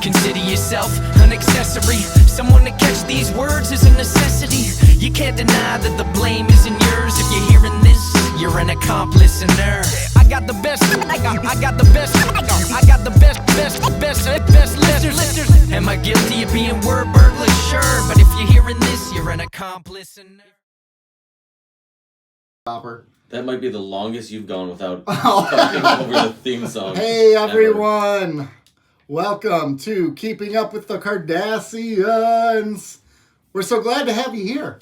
Consider yourself an accessory. Someone to catch these words is a necessity. You can't deny that the blame isn't yours. If you're hearing this, you're an accomplice in her. I got the best, I got the best, I got the best listeners. Am I guilty of being word burglar? Sure, but if you're hearing this, you're an accomplice in her. That might be the longest you've gone without talking over the theme song. Hey everyone! Ever. Welcome to Keeping Up with the Cardassians. We're so glad to have you here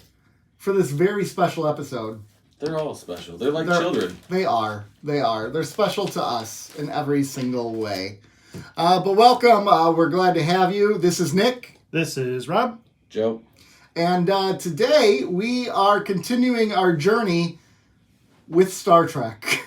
for this very special episode. They're all special. They're children. They are. They're special to us in every single way. But welcome. We're glad to have you. This is Nick. This is Rob. Joe. And today we are continuing our journey with Star Trek.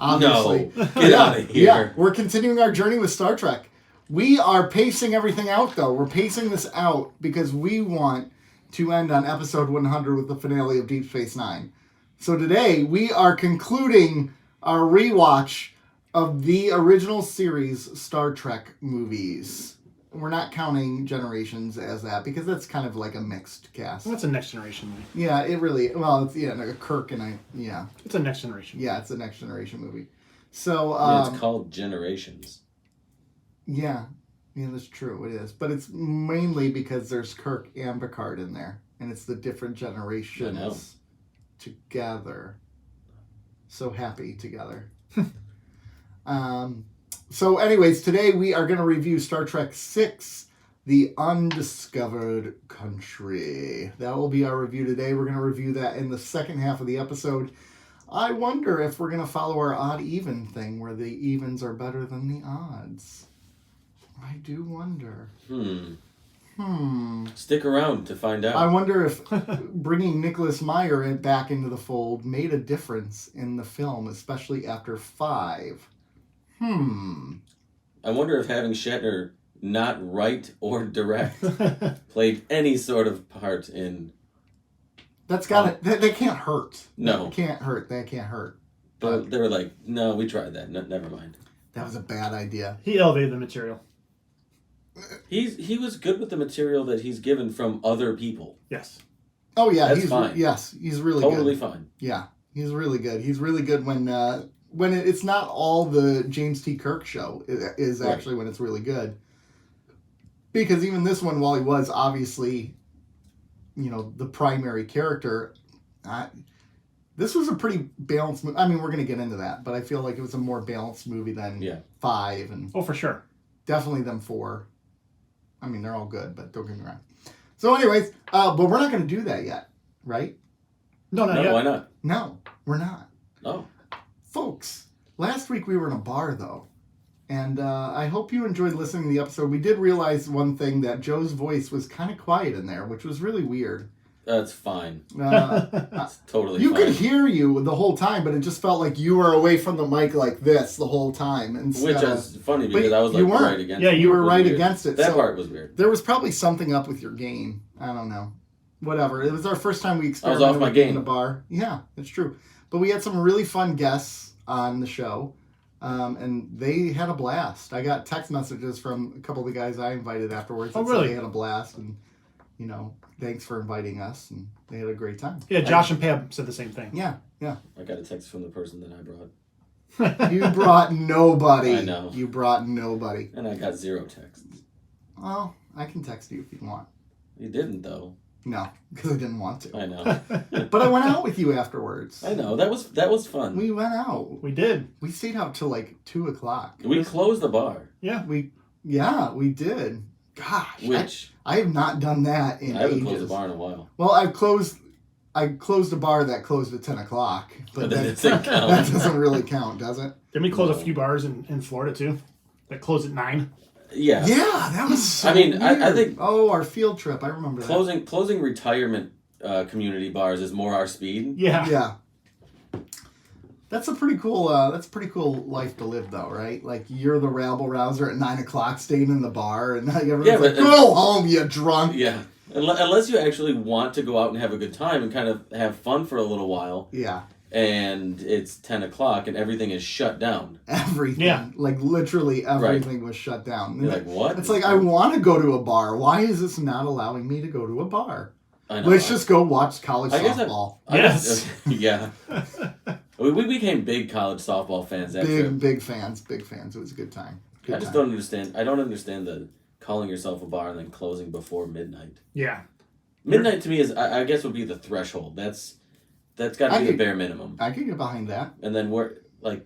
Obviously. No, get out of here. Yeah, we're continuing our journey with Star Trek. We are pacing everything out, though. We're pacing this out because we want to end on episode 100 with the finale of Deep Space Nine. So today, we are concluding our rewatch of the original series Star Trek movies. We're not counting Generations as that because that's kind of like a mixed cast. Well, that's a Next Generation movie. Yeah, it really... Well, it's like Kirk and yeah. It's a Next Generation. Yeah, it's a Next Generation movie. So... it's called Generations. Yeah, that's true. It is. But it's mainly because there's Kirk and Picard in there. And it's the different generations together. So happy together. So anyways, today we are going to review Star Trek VI, The Undiscovered Country. That will be our review today. We're going to review that in the second half of the episode. I wonder if we're going to follow our odd-even thing, where the evens are better than the odds. I do wonder. Stick around to find out. I wonder if bringing Nicholas Meyer back into the fold made a difference in the film, especially after 5. I wonder if having Shatner not write or direct played any sort of part in... That's got it. They can't hurt. No. They can't hurt. But they were like, no, we tried that. Never mind. That was a bad idea. He elevated the material. He was good with the material that he's given from other people. Yes. Oh, yeah. That's fine. He's really good. Totally fine. Yeah, he's really good. He's really good when it's not all the James T. Kirk show is actually when it's really good. Because even this one, while he was obviously, the primary character, this was a pretty balanced movie. I mean, we're going to get into that, but I feel like it was a more balanced movie than 5. And oh, for sure. Definitely than 4. I mean, they're all good, but don't get me wrong. So anyways, but we're not going to do that yet, right? No, not yet. Why not? No, we're not. Oh. Folks, last week we were in a bar, though, and I hope you enjoyed listening to the episode. We did realize one thing, that Joe's voice was kind of quiet in there, which was really weird. That's fine. That's totally you fine. You could hear you the whole time, but it just felt like you were away from the mic like this the whole time. Which is funny, because I was right against it. Yeah, you were right against it. That part was weird. There was probably something up with your gain. I don't know. Whatever. It was our first time we experimented I was off my game in a bar. Yeah, it's true. But we had some really fun guests on the show, and they had a blast. I got text messages from a couple of the guys I invited afterwards. Oh, really? They had a blast, and thanks for inviting us, and they had a great time. Yeah, Josh and Pam said the same thing. Yeah. I got a text from the person that I brought. You brought nobody. I know. You brought nobody. And I got 0 texts. Well, I can text you if you want. You didn't, though. No, because I didn't want to. I know. But I went out with you afterwards. I know. That was fun. We went out. We did. We stayed out till like 2:00. We closed the bar. Yeah. We did. Gosh. Which I have not done that in ages. I haven't closed the bar in a while. Well, I closed a bar that closed at 10:00, but that doesn't count. That doesn't really count, does it? Didn't we close a few bars in Florida too? That closed at 9. Yeah. Yeah, that was so weird. I think... Oh, our field trip. I remember that. Closing retirement community bars is more our speed. Yeah. Yeah. That's a pretty cool life to live, though, right? Like, you're the rabble-rouser at 9:00 staying in the bar, and everyone's like, go home, you drunk. Yeah. Unless you actually want to go out and have a good time and kind of have fun for a little while. Yeah. and it's 10 o'clock and everything is shut down. Everything. Yeah. Like literally everything was shut down. You're like, what? It's like, I want to go to a bar. Why is this not allowing me to go to a bar? I know. Let's just go watch college I guess softball. Yes. Yeah. We became big college softball fans after. Big fans. It was a good time. Good I just time. don't understand. I don't understand the calling yourself a bar and then closing before midnight. Yeah. Midnight to me is, I guess, would be the threshold. That's got to be the bare minimum. I could get behind that. And then we're like,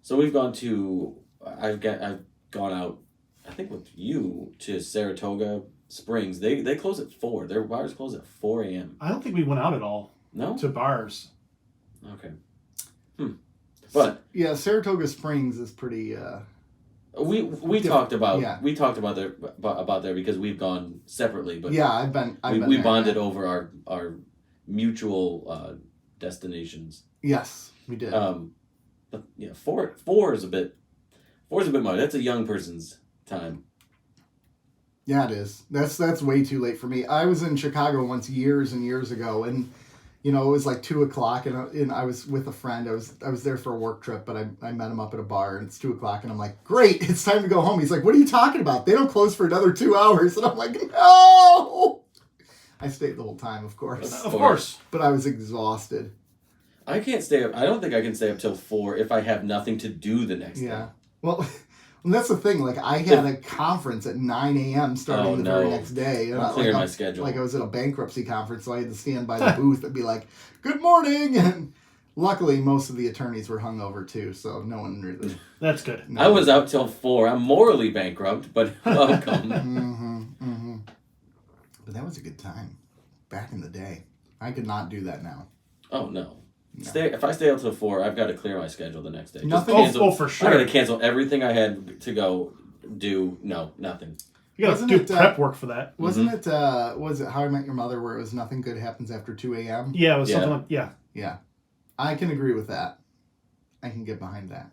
so we've gone to. I've gone out. I think with you to Saratoga Springs. They close at 4. Their bars close at 4 a.m. I don't think we went out at all No. to bars. Okay. But Yeah, Saratoga Springs is pretty. we talked about yeah. we talked about there because we've gone separately, but Yeah, I've been we there, bonded yeah. over our mutual destinations. Yes, we did. But yeah, four is a bit much. That's a young person's time. Yeah, it is. That's way too late for me. I was in Chicago once years and years ago, and it was like 2:00, and I was with a friend. I was there for a work trip, but I met him up at a bar, and it's 2:00, and I'm like, great, it's time to go home. He's like, what are you talking about? They don't close for another 2 hours, and I'm like, no. I stayed the whole time, of course, Of course. but I was exhausted. I can't stay up. I don't think I can stay up till 4 if I have nothing to do the next day. Yeah. Well, that's the thing. Like, I had a conference at 9 a.m. starting the very next day. I'm clearing my schedule. Like, I was at a bankruptcy conference, so I had to stand by the booth and be like, good morning. And luckily, most of the attorneys were hungover, too, so no one really... That's good. I was out till 4. I'm morally bankrupt, but welcome. But that was a good time. Back in the day. I could not do that now. Oh, no. If I stay out till 4, I've got to clear my schedule the next day. Nothing. For sure. I got to cancel everything I had to go do. No, nothing. You got to do prep work for that. Wasn't it, was it How I Met Your Mother, where it was nothing good happens after 2 a.m.? Yeah, it was something like, yeah. Yeah. I can agree with that. I can get behind that.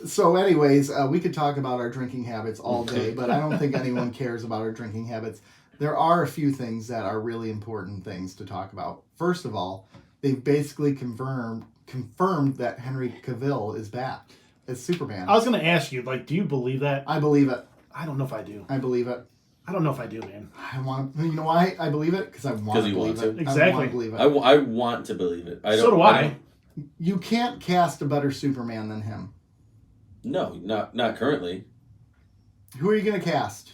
So anyways, we could talk about our drinking habits all day, but I don't think anyone cares about our drinking habits. There are a few things that are really important things to talk about. First of all, they've basically confirmed that Henry Cavill is back as Superman. I was going to ask you, do you believe that? I believe it. I don't know if I do. I believe it. I don't know if I do, man. I want to. You know why I believe it? Because I want to believe it. Exactly. I want to believe it. I want to believe it. So do I. You can't cast a better Superman than him. No, not currently. Who are you going to cast?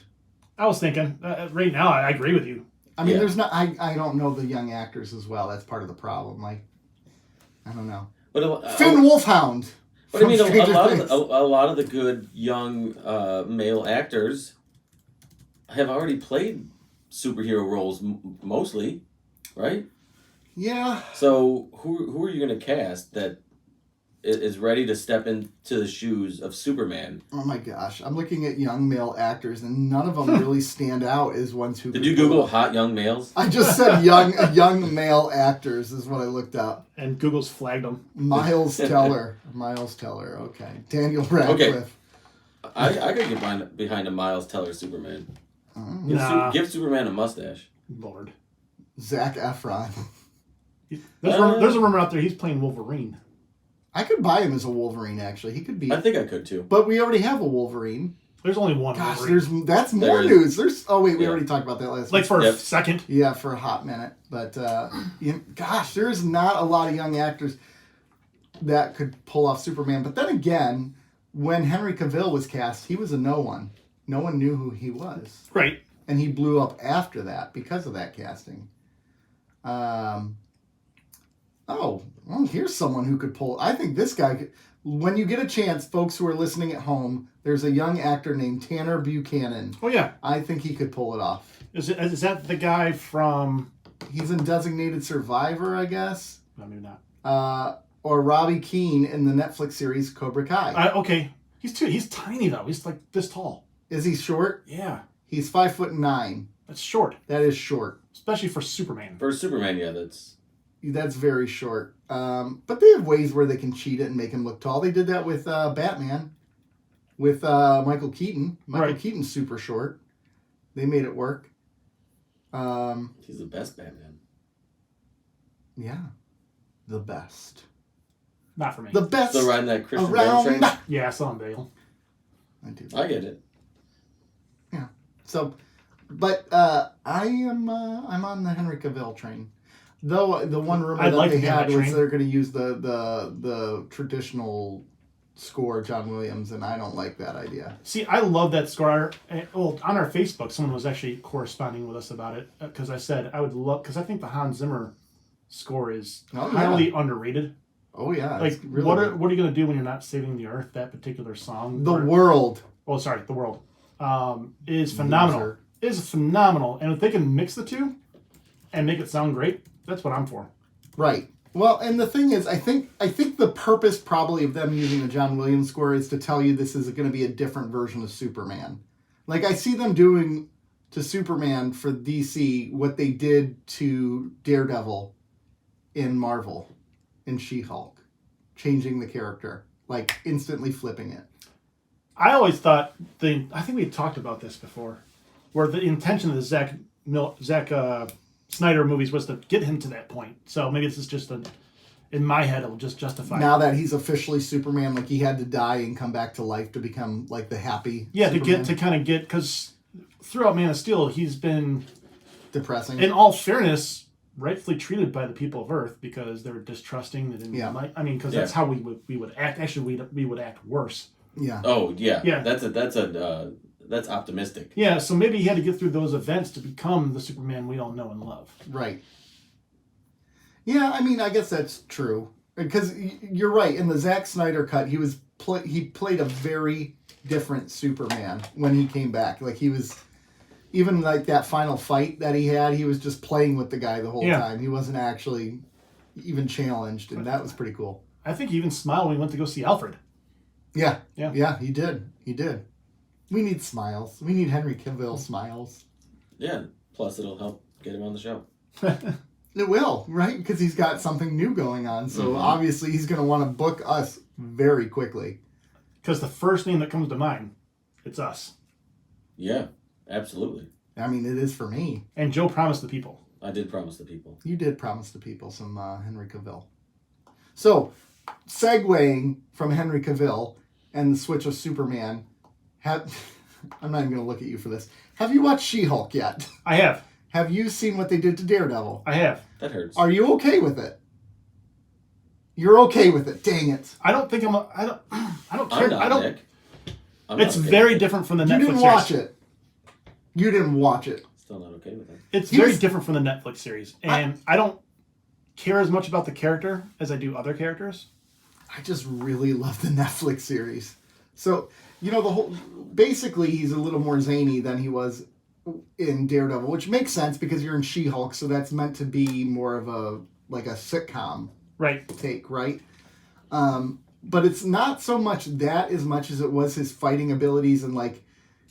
I was thinking, right now, I agree with you. I mean, Yeah. there's not. I don't know the young actors as well. That's part of the problem. Like, I don't know. But Finn Wolfhound. But I mean, from a Stranger lot of the good young male actors have already played superhero roles mostly, right? Yeah. So who are you going to cast that is ready to step into the shoes of Superman? Oh my gosh, I'm looking at young male actors, and none of them really stand out as ones who. Did you Google hot young males? I just said young male actors is what I looked up. And Google's flagged them. Miles Teller. Okay. Daniel Radcliffe. I could get behind a Miles Teller Superman. Give Superman a mustache. Lord. Zac Efron. There's a rumor out there he's playing Wolverine. I could buy him as a Wolverine, actually. He could be. I think I could too. But we already have a Wolverine. There's only one Gosh, Wolverine. that's more news. We already talked about that last week. For a second. Yeah, for a hot minute. But, gosh, there's not a lot of young actors that could pull off Superman. But then again, when Henry Cavill was cast, he was a no one. No one knew who he was. Right. And he blew up after that because of that casting. Here's someone who could pull. I think this guy could. When you get a chance, folks who are listening at home, there's a young actor named Tanner Buchanan. Oh, yeah. I think he could pull it off. Is that the guy from... He's in Designated Survivor, I guess. No, maybe not. Or Robbie Keane in the Netflix series Cobra Kai. Okay. He's tiny, though. He's like this tall. Is he short? Yeah. He's 5'9". That's short. That is short. Especially for Superman. For Superman, yeah, That's very short. But they have ways where they can cheat it and make him look tall. They did that with Batman, with Michael Keaton. Michael Keaton's super short. They made it work. he's the best Batman. Yeah. the best. Not for me. The best Still riding that Christian Bale train? around. Yeah, I saw him Bale. I do. I get it. Yeah. So, but I'm on the Henry Cavill train. Though the one rumor I'd that like they to be on had that was train. they're going to use the traditional score, John Williams, and I don't like that idea. See, I love that score. Well, on our Facebook, someone was actually corresponding with us about it because I said I would love because I think the Hans Zimmer score is highly underrated. Oh yeah. Like, it's really what good. are you gonna do when you're not saving the Earth? That particular song, The world oh, sorry, the world, is phenomenal. Loser. Is phenomenal, and if they can mix the two and make it sound great, that's what I'm for. Right. Well, and the thing is, I think the purpose probably of them using the John Williams score is to tell you this is going to be a different version of Superman. Like, I see them doing to Superman for DC what they did to Daredevil in Marvel, in She-Hulk, changing the character, like instantly flipping it. I always thought I think we talked about this before, where the intention of the Zack Snyder movies was to get him to that point. So maybe this is just in my head, it'll just justify. Now that he's officially Superman, like he had to die and come back to life to become like the happy. Yeah, Superman. to kind of get because throughout Man of Steel, he's been Depressing. in all fairness, rightfully treated by the people of Earth because they were distrusting. They didn't like. I mean, because that's how we would act. Actually, we would act worse. Yeah. Oh yeah. Yeah. That's optimistic. Yeah. So maybe he had to get through those events to become the Superman we all know and love. Right. Yeah, I mean, I guess that's true because you're right. In the Zack Snyder cut, he played a very different Superman when he came back. Like he was. Even like that final fight that he had, he was just playing with the guy the whole time. He wasn't actually even challenged, and that was pretty cool. I think he even smiled when he went to go see Alfred. Yeah, he did. We need smiles. We need Henry Cavill smiles. Yeah. Plus, it'll help get him on the show. It will, right? Because he's got something new going on. So obviously he's going to want to book us very quickly. Because the first name that comes to mind, it's us. Yeah. Absolutely. I mean, it is for me. And Joe promised the people. I did promise the people. You did promise the people some Henry Cavill. So, segueing from Henry Cavill and the switch of Superman, I'm not even going to look at you for this. Have you watched She-Hulk yet? I have. Have you seen what they did to Daredevil? I have. That hurts. Are you okay with it? You're okay with it. Dang it. I don't think I don't care. I'm not, Nick. I'm It's not okay very with it. different from the You Netflix didn't series. watch it. You didn't watch it. Still not okay with it. It's He very was- different from the Netflix series. And I don't care as much about the character as I do other characters. I just really love the Netflix series. So, basically he's a little more zany than he was in Daredevil, which makes sense because you're in She-Hulk, so that's meant to be more of a sitcom Right. take, right? But it's not so much that as much as it was his fighting abilities and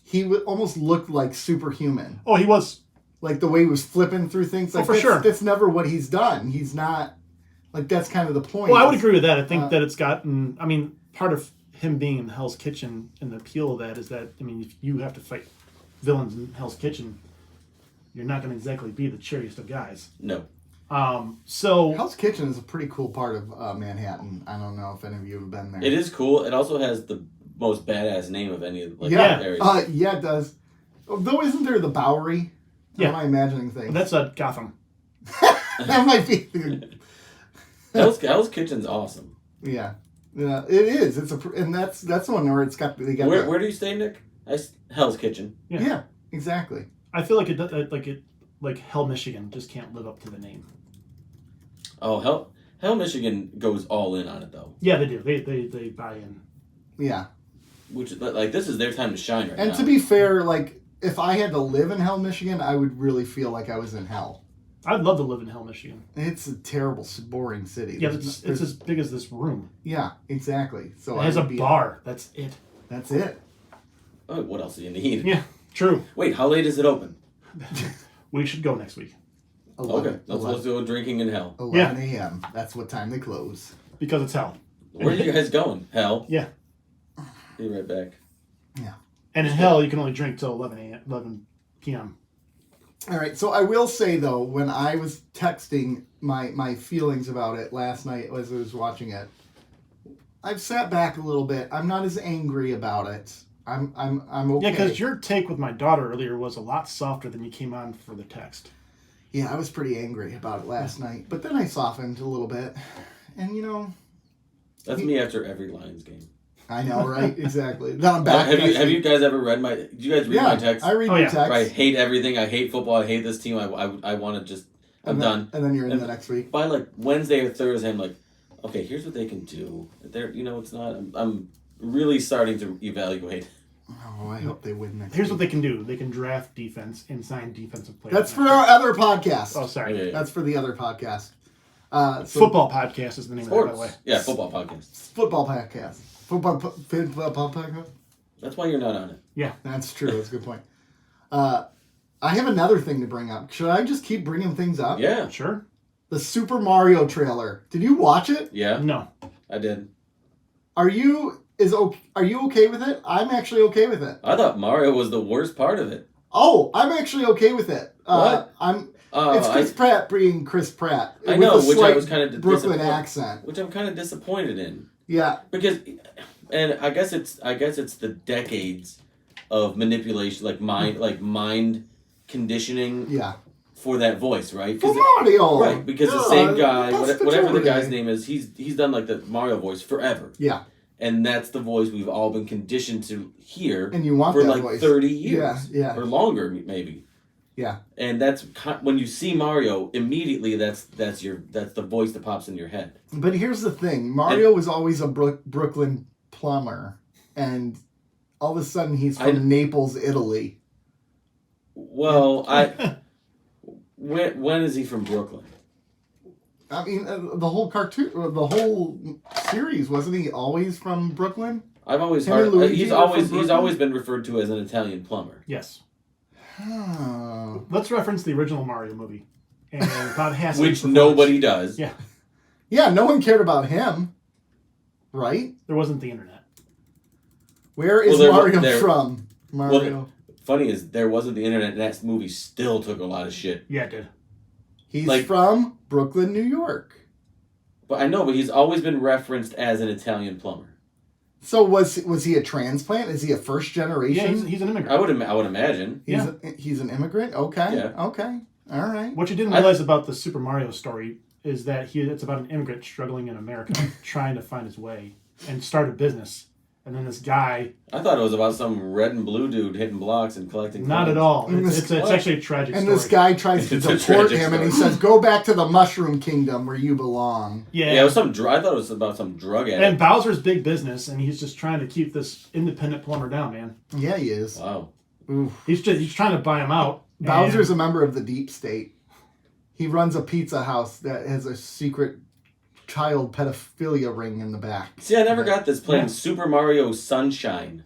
he almost looked like superhuman. Oh, he was. Like the way he was flipping through things. Like for sure. That's never what he's done. He's not that's kind of the point. Well, I would agree with that. I think that it's gotten. I mean, part of him being in Hell's Kitchen and the appeal of that is that if you have to fight villains in Hell's Kitchen, you're not going to exactly be the cheeriest of guys. No. So Hell's Kitchen is a pretty cool part of Manhattan. I don't know if any of you have been there. It is cool. It also has the most badass name of any of Yeah. areas. Yeah, it does. Though, isn't there the Bowery? Yeah. Am I imagining things? that's Gotham. That might be. Hell's Kitchen's awesome. Yeah, it is. And that's the one where it's got. They got Where do you stay, Nick? Hell's Kitchen. Yeah, exactly. I feel like Hell, Michigan just can't live up to the name. Oh, Hell, Michigan goes all in on it though. Yeah, they do. They buy in. Yeah. Which this is their time to shine right now. And to be fair, if I had to live in Hell, Michigan, I would really feel like I was in hell. I'd love to live in Hell, Michigan. It's a terrible, boring city. Yeah, it's as big as this room. Yeah, exactly. So It has a bar. That's it. That's it. Oh, what else do you need? Yeah, true. Wait, how late is it open? We should go next week. Okay, let's go drinking in Hell. 11 a.m. That's what time they close. Because it's hell. Where are you guys going? Hell. Yeah. Be right back. Yeah. And in hell, you can only drink till 11 p.m. All right, so I will say though, when I was texting my feelings about it last night as I was watching it, I've sat back a little bit. I'm not as angry about it. I'm okay. Yeah, because your take with my daughter earlier was a lot softer than you came on for the text. Yeah, I was pretty angry about it last night, but then I softened a little bit, and That's me after every Lions game. I know, right? Exactly. Then I'm back. Have you guys ever read my? Did you guys read my text? I read your text. I hate everything. I hate football. I hate this team. I want to just. I'm done. And then you're in the next week. By like Wednesday or Thursday, I'm like, okay, here's what they can do. It's not. I'm really starting to evaluate. Oh, I hope they win next. Here's week. what they can do: they can draft defense and sign defensive players. That's for our other podcast. Oh, sorry. Yeah. That's for the other podcast. Football podcast is the name Sports. of it, by the way. Yeah, football podcast. Football podcast. Football podcast. That's why you're not on it. Yeah. That's true. That's a good point. I have another thing to bring up. Should I just keep bringing things up? Yeah. Sure. The Super Mario trailer. Did you watch it? Yeah. No. I did. Are you okay with it? I'm actually okay with it. I thought Mario was the worst part of it. Oh, I'm actually okay with it. What? It's Chris Pratt being Chris Pratt. I with know, a which I slight was kind of Brooklyn accent. Which I'm kind of disappointed in. Yeah. Because, and I guess it's the decades of manipulation, like mind conditioning. Yeah. For that voice, right? For Mario. Right, because the same guy, that's whatever the majority. guy's name is, he's done like the Mario voice forever. Yeah. And that's the voice we've all been conditioned to hear. And you want for that like voice. 30 years. Yeah. Or longer, maybe. Yeah. And that's when you see Mario, immediately that's the voice that pops in your head. But here's the thing: Mario was always a Brooklyn plumber, and all of a sudden he's from Naples, Italy. Well, when is he from Brooklyn? I mean, the whole cartoon, the whole series, wasn't he always from Brooklyn? I've always Him and heard Luigi he's were always from he's Brooklyn? always been referred to as an Italian plumber. Yes. Oh. Let's reference the original Mario movie. And Bob Haskins' Which performance. nobody does. Yeah. Yeah, no one cared about him, right? There wasn't the internet. Where is Mario from? Mario. Well, funny is there wasn't the internet, and that movie still took a lot of shit. Yeah, it did. He's from Brooklyn, New York. But I know, but he's always been referenced as an Italian plumber. So was he a transplant? Is he a first generation? Yeah, he's an immigrant. I would imagine. He's an immigrant? Okay. Yeah. Okay. All right. What you didn't realize about the Super Mario story is that it's about an immigrant struggling in America, trying to find his way and start a business. And then this guy... I thought it was about some red and blue dude hitting blocks and collecting Not coins. at all. It's actually a tragic and story. this guy tries to It's a deport tragic him, and he story. says, "Go back to the Mushroom Kingdom where you belong." Yeah. It was I thought it was about some drug addict. And Bowser's big business, and he's just trying to keep this independent plumber down, man. Yeah, he is. Wow. Oof. He's trying to buy him out. Bowser's a member of the Deep State. He runs a pizza house that has a secret child pedophilia ring in the back. See, I never got this playing Super Mario Sunshine.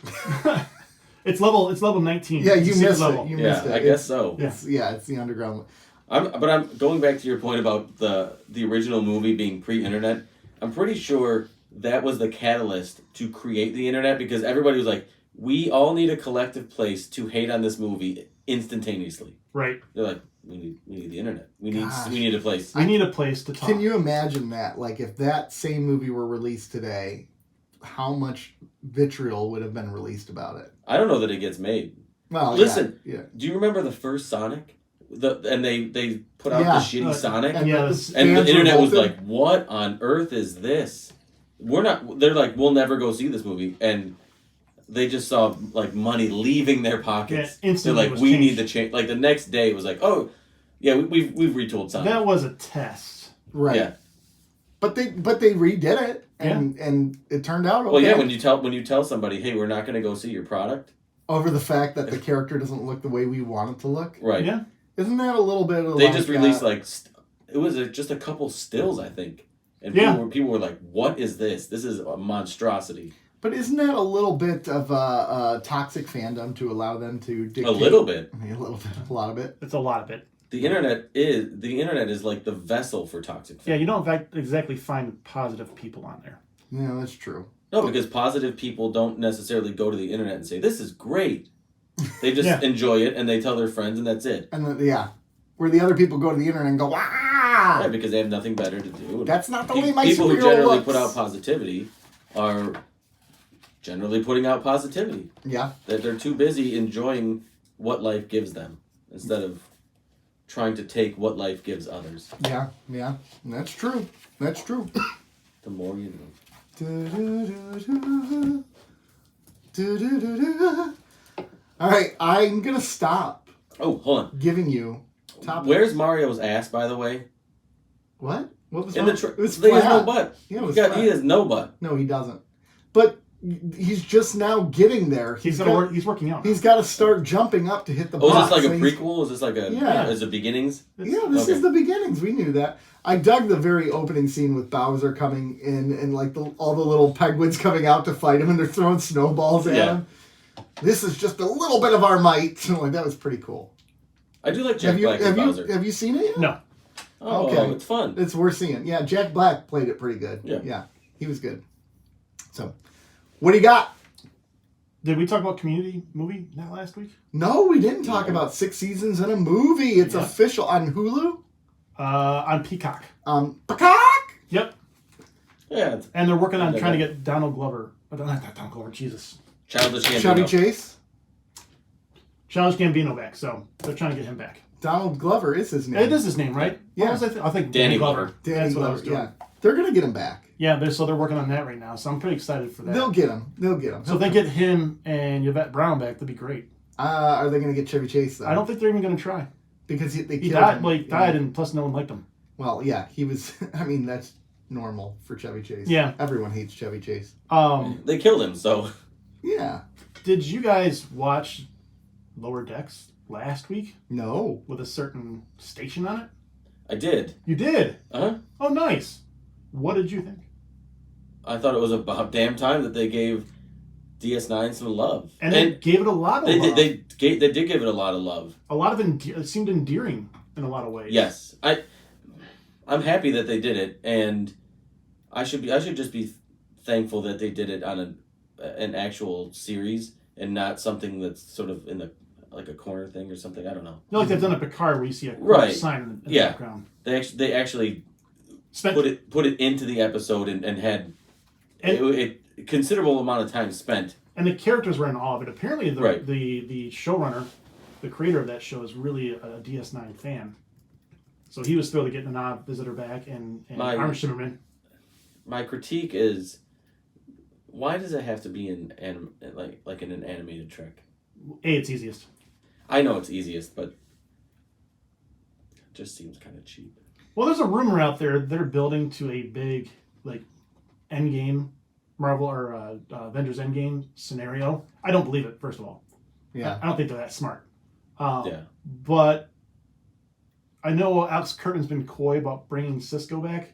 It's level 19. Yeah, It's you a secret missed level. it. You Yeah, missed it. I guess so. It's the underground. But I'm going back to your point about the original movie being pre-internet. I'm pretty sure that was the catalyst to create the internet because everybody was like, we all need a collective place to hate on this movie instantaneously. Right. They're like, we need the internet. We need a place. We need a place to talk. Can you imagine that? Like, if that same movie were released today, how much vitriol would have been released about it? I don't know that it gets made. Well, Listen, yeah. do you remember the first Sonic? And they put out the shitty Sonic, And, Yeah, and the internet was revolted. like, "What on earth is this?" They're like, "We'll never go see this movie," and they just saw like money leaving their pockets. Yeah, They're instantly like, was "We need changed. to change." Like the next day, it was like, "Oh, yeah, we've retooled Sonic." That was a test. right. Yeah. But they redid it, and it turned out okay. Well, yeah. When you tell somebody, "Hey, we're not going to go see your product," over the fact that the character doesn't look the way we want it to look, right? Yeah. Isn't that a little bit of They just released it was just a couple stills, I think, and people were like, "What is this? This is a monstrosity." But isn't that a little bit of a toxic fandom to allow them to dictate? A little bit. I mean, a little bit, a lot of it. It's a lot of it. The internet is like the vessel for toxic fandom. Yeah, you don't exactly find positive people on there. Yeah, that's true. No, because positive people don't necessarily go to the internet and say, "This is great." They just Yeah. enjoy it and they tell their friends and that's it. And where the other people go to the internet and go, ah! Yeah, because they have nothing better to do. That's not the way my People who superhero generally looks. put out positivity are generally putting out positivity. Yeah. That they're too busy enjoying what life gives them instead of trying to take what life gives others. Yeah. That's true. The more you know. All right, I'm going to stop Oh, hold on. giving you topics. Where's Mario's ass, by the way? What? What was In wrong? the It was he has no flat. butt. Yeah, it was he flat. has no butt. No, he doesn't. But he's just now getting there. He's working out. He's got to start jumping up to hit the Oh, box. is this like a And he's- prequel? Is this like a Yeah. is it beginnings? Yeah, this Okay. is the beginnings. We knew that. I dug the very opening scene with Bowser coming in and like all the little penguins coming out to fight him and they're throwing snowballs at Yeah. him. This is just a little bit of our might. Like that was pretty cool. I do like Jack Black as Bowser. Have you seen it yet? No. Oh, Okay. it's fun. It's worth seeing. Yeah, Jack Black played it pretty good. Yeah. He was good. So, what do you got? Did we talk about Community movie that last week? No, we didn't talk about 6 seasons in a movie. It's Yeah. official on Hulu. On Peacock. Peacock! Yep. Yeah. And they're working on trying to get Donald Glover. Not Donald Glover, Jesus. Childish Gambino. Chevy Chase. Challenge Gambino back, so they're trying to get him back. Donald Glover is his name. It is his name, right? Yeah. What was I think Danny Glover. Danny That's what I Glover. was doing. Yeah. They're going to get him back. Yeah, they're working on that right now, so I'm pretty excited for that. They'll get him. So if they get him and Yvette Brown back, that'd be great. Are they going to get Chevy Chase, though? I don't think they're even going to try. Because they He killed died, him. well, he died, and plus no one liked him. Well, yeah, he was... I mean, that's normal for Chevy Chase. Yeah. Everyone hates Chevy Chase. They killed him, so Yeah. Did you guys watch Lower Decks last week No. with a certain station on it? I did. You did? Uh-huh. Oh, nice. What did you think? I thought it was about damn time that they gave DS9 some love. And they gave it a lot of love. They did give it a lot of love. A lot of it seemed endearing in a lot of ways. Yes. I'm happy that they did it, and I should just be thankful that they did it on an actual series and not something that's sort of in like a corner thing or something. I don't know. You know, like they've done at Picard where you see a Right. sign in the Yeah. background. They actually Spent put it into the episode and had a considerable amount of time spent. And the characters were in awe of it. Apparently, Right. the showrunner, the creator of that show, is really a DS9 fan. So he was thrilled to get Nana Visitor back and Armin Shimmerman. My critique is, why does it have to be in like in an animated Trek? It's easiest. I know it's easiest, but it just seems kind of cheap. Well, there's a rumor out there they're building to a big like Endgame, Marvel or Avengers Endgame scenario. I don't believe it. First of all, Yeah. I don't think they're that smart. Yeah. But I know Alex Kurtman's been coy about bringing Cisco back.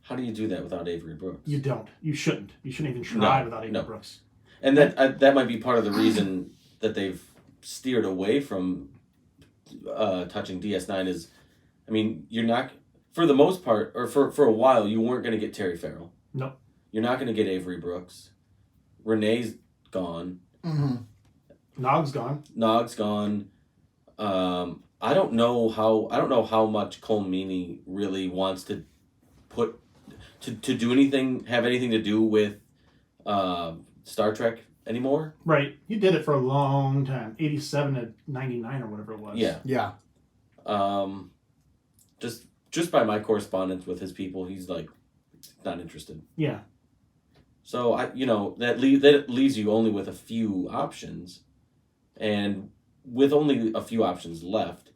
How do you do that without Avery Brooks? You don't. You shouldn't. You shouldn't even try No, without Avery no. Brooks. And that might be part of the reason that they've steered away from touching DS9 is, I mean, you're not, for the most part, or for a while, you weren't going to get Terry Farrell. No. You're not going to get Avery Brooks. Renee's gone. Mm-hmm. Nog's gone. Nog's gone. I don't know how much Cole Meany really wants to put to do anything, have anything to do with Star Trek anymore. Right. He did it for a long time. 87 to 99 or whatever it was. Yeah. Yeah. Just by my correspondence with his people, he's like not interested. Yeah. So that leaves you only with a few options, and with only a few options left,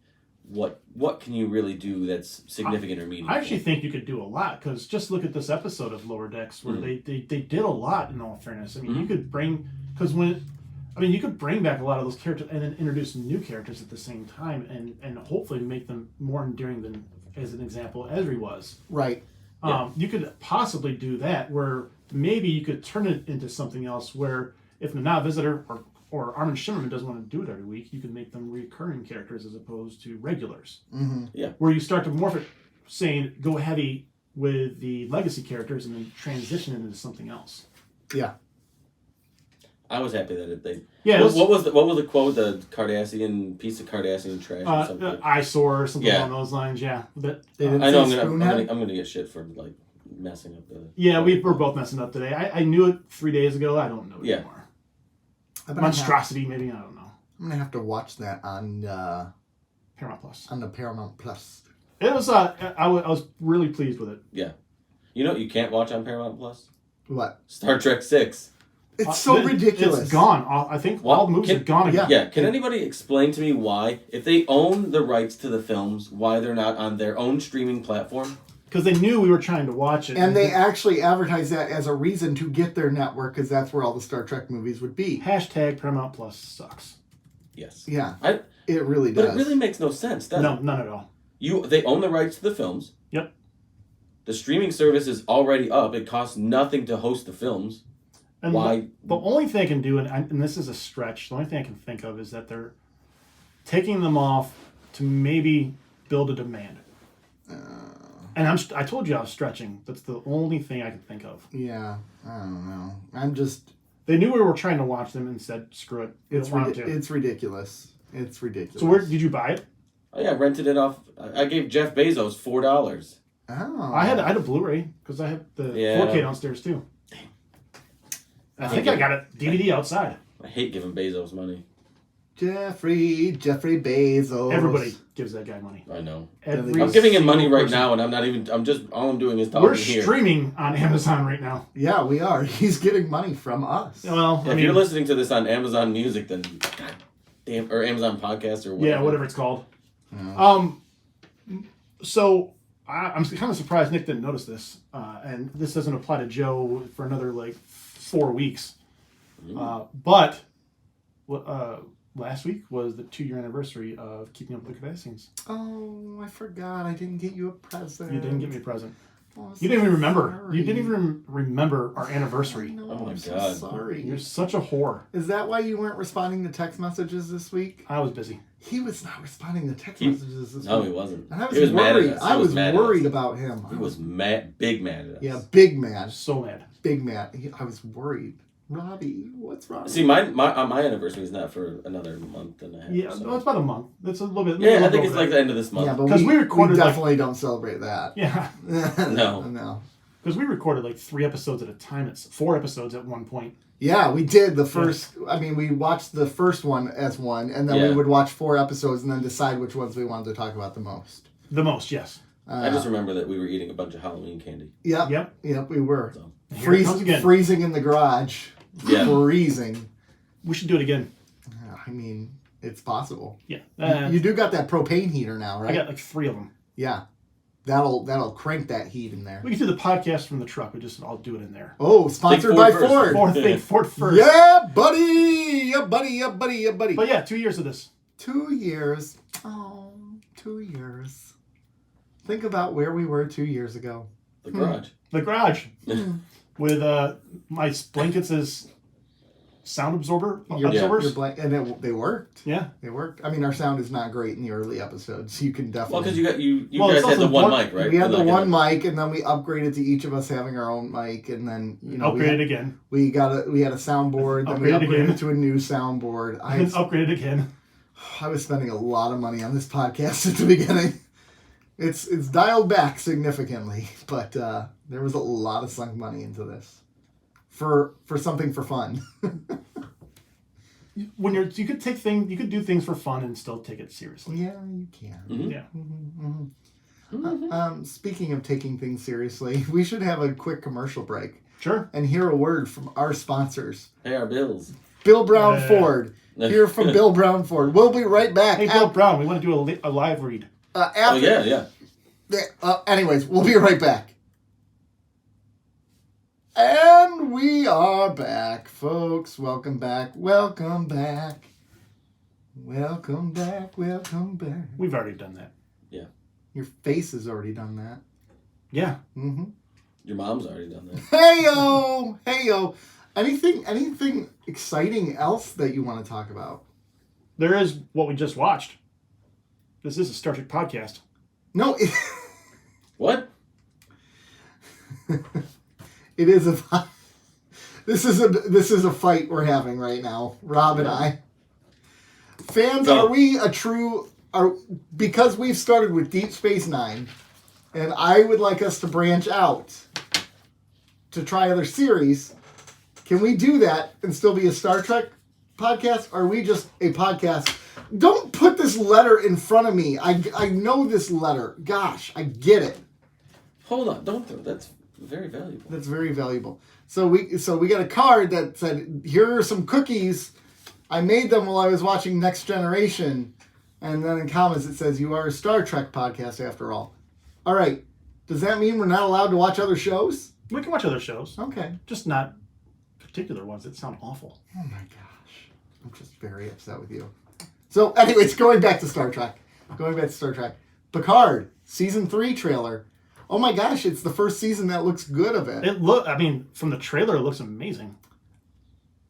what can you really do that's significant or meaningful? I actually think you could do a lot, because just look at this episode of Lower Decks where they did a lot, in all fairness. I mean, you could bring, you could bring back a lot of those characters and then introduce new characters at the same time and hopefully make them more endearing than, as an example, Ezri was. Right. Yeah. You could possibly do that where maybe you could turn it into something else where if Nana Visitor or Armin Shimmerman doesn't want to do it every week, you can make them recurring characters as opposed to regulars. Mm-hmm. Yeah. Where you start to morph it, saying go heavy with the legacy characters and then transition it into something else. Yeah. I was happy that they. Yeah. What was the quote? The Cardassian piece of Cardassian trash or something. Eyesore or something Yeah. along those lines. Yeah. But They didn't I know say Spoonhead? I'm gonna get shit for like messing up the. yeah, we were both messing up today. I knew it 3 days ago. I don't know it Yeah. anymore. I'm Monstrosity, maybe, I don't know. gonna have to watch that on Paramount Plus. the Paramount Plus. It was. I was really pleased with it. Yeah, you know what you can't watch on Paramount Plus? What? Star Trek 6. It's so ridiculous. It's gone. I think all the movies are gone again. Yeah, can anybody explain to me why, if they own the rights to the films, why they're not on their own streaming platform? Because they knew we were trying to watch it. And they actually advertise that as a reason to get their network, because that's where all the Star Trek movies would be. Hashtag Paramount Plus sucks. Yes. Yeah, I, it really but does. it really makes no sense, does No, it? none at all. They own the rights to the films. Yep. The streaming service is already up. It costs nothing to host the films. And Why? The only thing I can do, and this is a stretch, the only thing I can think of is that they're taking them off to maybe build a demand. And I told you I was stretching. That's the only thing I can think of. Yeah, I don't know. They knew we were trying to watch them and said, screw it. We don't want to. It's ridiculous. It's ridiculous. So where did you buy it? Oh yeah, rented it off. I gave Jeff Bezos $4. Oh. I had a Blu-ray because I have the 4K downstairs too. I think I got it DVD outside. I hate giving Bezos money. Jeffrey Bezos. Everybody gives that guy money. I know. Every I'm giving him money single right person. now, and all I'm doing is talking We're here. streaming on Amazon right now. Yeah, we are. He's getting money from us. Well, If you're listening to this on Amazon Music, then God damn, or Amazon Podcast or whatever. yeah, whatever it's called. So I'm kind of surprised Nick didn't notice this, and this doesn't apply to Joe for another 4 weeks. But last week was the 2-year anniversary of Keeping Up with the Cardassians. Oh, I forgot. I didn't get you a present. You didn't get me a present. Oh, You didn't even remember. sorry. You didn't even remember our anniversary. No, Oh my I'm so God. sorry. You're such a whore. Is that why you weren't responding to text messages this week? I was busy. He was not responding to text messages this No, week. he wasn't. And I was He was mad at worried. us. I He was mad at worried us. about him. He was mad, big mad at us. Yeah, big mad. So mad. Big mad. I was worried. Robbie, what's wrong? See, my anniversary is not for another month and a half. Yeah, or so. no, it's about a month. It's a little bit. Yeah, I little think over it's like that. the end of this month. Yeah, but 'Cause we recorded, definitely don't celebrate that. Yeah, No. No. because we recorded 3 episodes at a time. It's 4 episodes at one point. Yeah, we did the first. I mean, we watched the first one as one, and then we Yeah. would watch 4 episodes and then decide which ones we wanted to talk about the most. The most, yes. I just remember that we were eating a bunch of Halloween candy. Yep. Yep. We were. So. Here it comes again. Freezing in the garage. Yeah. Freezing. We should do it again. I mean, it's possible. Yeah. You do got that propane heater now, right? I got 3 of them. Yeah. That'll crank that heat in there. We can do the podcast from the truck. I'll do it in there. Oh, sponsored Think by Ford Ford. first. Ford first. Yeah, buddy. Yeah, buddy. Yeah, buddy. Yeah, buddy. But yeah, 2 years of this. 2 years. Oh, 2 years. Think about where we were 2 years ago. The garage. The garage with my blankets as sound absorbers. They worked. Yeah. They worked. I mean, our sound is not great in the early episodes. You can Well, definitely. because you Well, guys it's had the also one one- mic, right? We had the Like, one mic, and then we upgraded to each of us having our own mic, and then Upgraded again. we had a soundboard. Then we Upgraded upgraded again. to a new soundboard. And upgraded again. I was spending a lot of money on this podcast at the beginning. It's dialed back significantly, but there was a lot of sunk money into this for something for fun. When you could do things for fun and still take it seriously. Yeah, you can. Mhm. Yeah. Speaking of taking things seriously, we should have a quick commercial break Sure. and hear a word from our sponsors. Pay our bills. Bill Brown Yeah. Ford. Hear from Bill Brown Ford. We'll be right back. Hey, Bill Brown, we want to do a live read. After, Oh yeah. Anyways, we'll be right back. And we are back, folks. Welcome back. Welcome back. Welcome back. Welcome back. We've already done that. Your face has already done that. Yeah. Mm-hmm. Your mom's already done that. Hey-yo! Hey-yo! Anything exciting else that you want to talk about? There is what we just watched. This is a Star Trek podcast. No, What? it is a... This is a fight we're having right now, Rob and I. Fans, Go. are we a true... because we've started with Deep Space Nine, and I would like us to branch out to try other series, can we do that and still be a Star Trek podcast? Or are we just a podcast? Don't put this letter in front of me. I know this letter. Gosh, I get it. Hold on, don't throw. That's very valuable. That's very valuable. So we got a card that said, here are some cookies. I made them while I was watching Next Generation. And then in comments it says, you are a Star Trek podcast after all. All right. Does that mean we're not allowed to watch other shows? We can watch other shows. Okay. Just not particular ones that sound awful. Oh my gosh. I'm just very upset with you. So anyways, going back to Star Trek. Picard, season 3 trailer. Oh my gosh, it's the first season that looks good of it. From the trailer, it looks amazing.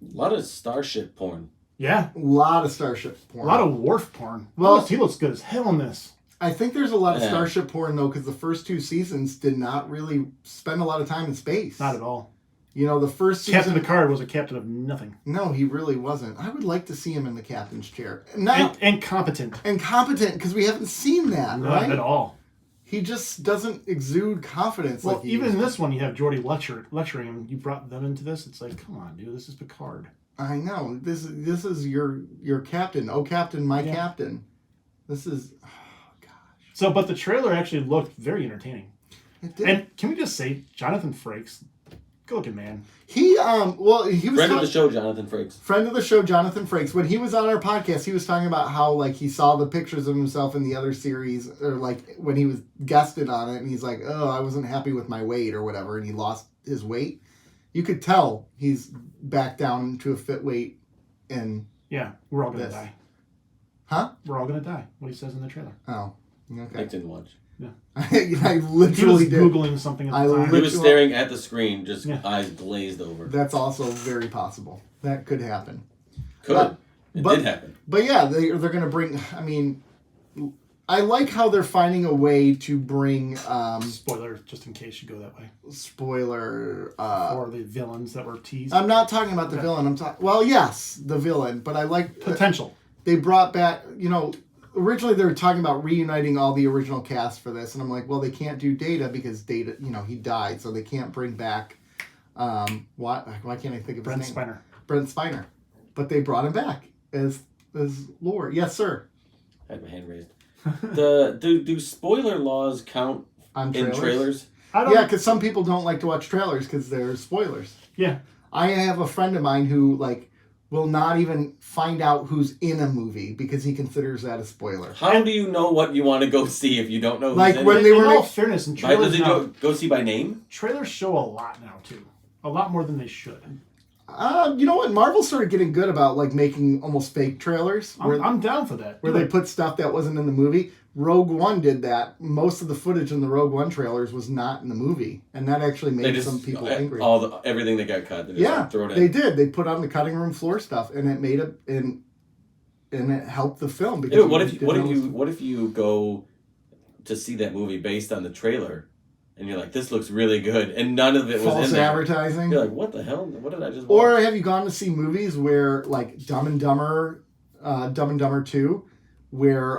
A lot of starship porn. Yeah. A lot of starship porn. A lot of Worf porn. Well- He looks good as hell in this. I think there's a lot of Yeah. starship porn though, because the first 2 seasons did not really spend a lot of time in space. Not at all. You know, the first season... Captain Picard was a captain of nothing. No, he really wasn't. I would like to see him in the captain's chair. Now, And competent. and competent, because we haven't seen that, Not right? at all. He just doesn't exude confidence. Well, like he even used in to. this one, you have Geordi lecturing him. You brought them into this. It's like, come on, dude, this is Picard. I know. This is your captain. Oh, captain, my Yeah. captain. This is... Oh, gosh. So, but the trailer actually looked very entertaining. It did. And can we just say, Jonathan Frakes, good looking man. He was... Friend of the show, Jonathan Frakes. Friend of the show, Jonathan Frakes. When he was on our podcast, he was talking about how like he saw the pictures of himself in the other series, or like when he was guested on it, and he's like, "Oh, I wasn't happy with my weight or whatever," and he lost his weight. You could tell he's back down to a fit weight, and Yeah, we're all gonna This. die. huh? We're all gonna die. What he says in the trailer. Oh, I okay. didn't watch. I He was literally did. googling something at I the time. He was staring at the screen, just Yeah. eyes glazed over. That's also very possible. That could happen. Could. It but- did happen. But yeah, they're going to bring. I mean, I like how they're finding a way to bring Spoiler, just in case you go that way. spoiler. For the villains that were teased. I'm not talking about the villain. I'm talking. Well, yes, the villain, but I like Potential. they brought back. You know, originally they were talking about reuniting all the original cast for this, and I'm like, well, they can't do Data because Data, you know, he died, so they can't bring back. Why can't I think of Brent his name? Spiner. Brent Spiner, but they brought him back as Lord. Yes, sir. I had my hand raised. Do spoiler laws count On in trailers? I don't. Yeah, because some people don't like to watch trailers because they're spoilers. Yeah. I have a friend of mine who like will not even find out who's in a movie because he considers that a spoiler. How do you know what you want to go see if you don't know who's Like in when it? they In were all make- fairness, in Does trailers it now, go see by name? trailers show a lot now too. A lot more than they should. You know what? Marvel started getting good about like making almost fake trailers where, I'm down for that. where they put stuff that wasn't in the movie. Rogue One did that. Most of the footage in the Rogue One trailers was not in the movie, and that actually They made just some people angry. everything that got cut. They just Yeah, throw it in. they did. They put on the cutting room floor stuff, and it made it and it helped the film because Dude, you what if you go to see that movie based on the trailer, and you're like, this looks really good, and none of it was false in there. advertising. You're like, what the hell? What did I just? Or watch? have you gone to see movies where, like Dumb and Dumber 2, where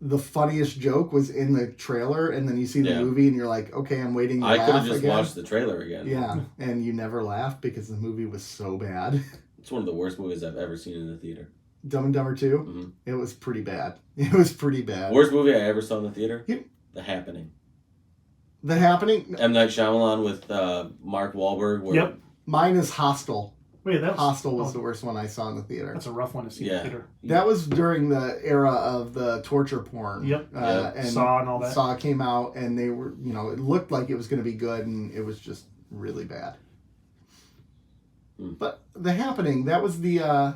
the funniest joke was in the trailer, and then you see the Yeah. movie, and you're like, okay, I'm waiting to I could laugh have just again. watched the trailer again. Yeah, and you never laughed because the movie was so bad. It's one of the worst movies I've ever seen in the theater. Dumb and Dumber 2, Mhm. it was pretty bad. It was pretty bad. Worst movie I ever saw in the theater? Yeah. The Happening. The Happening, M. Night Shyamalan with Mark Wahlberg. Where Yep. mine is Hostel. Wait, that was Hostel was the worst one I saw in the theater. That's a rough one to see in Yeah. the theater. That was during the era of the torture porn. Yep. Yeah. And Saw and all that. Saw came out, and they were, you know, it looked like it was going to be good, and it was just really bad. Mm. But The Happening, that was the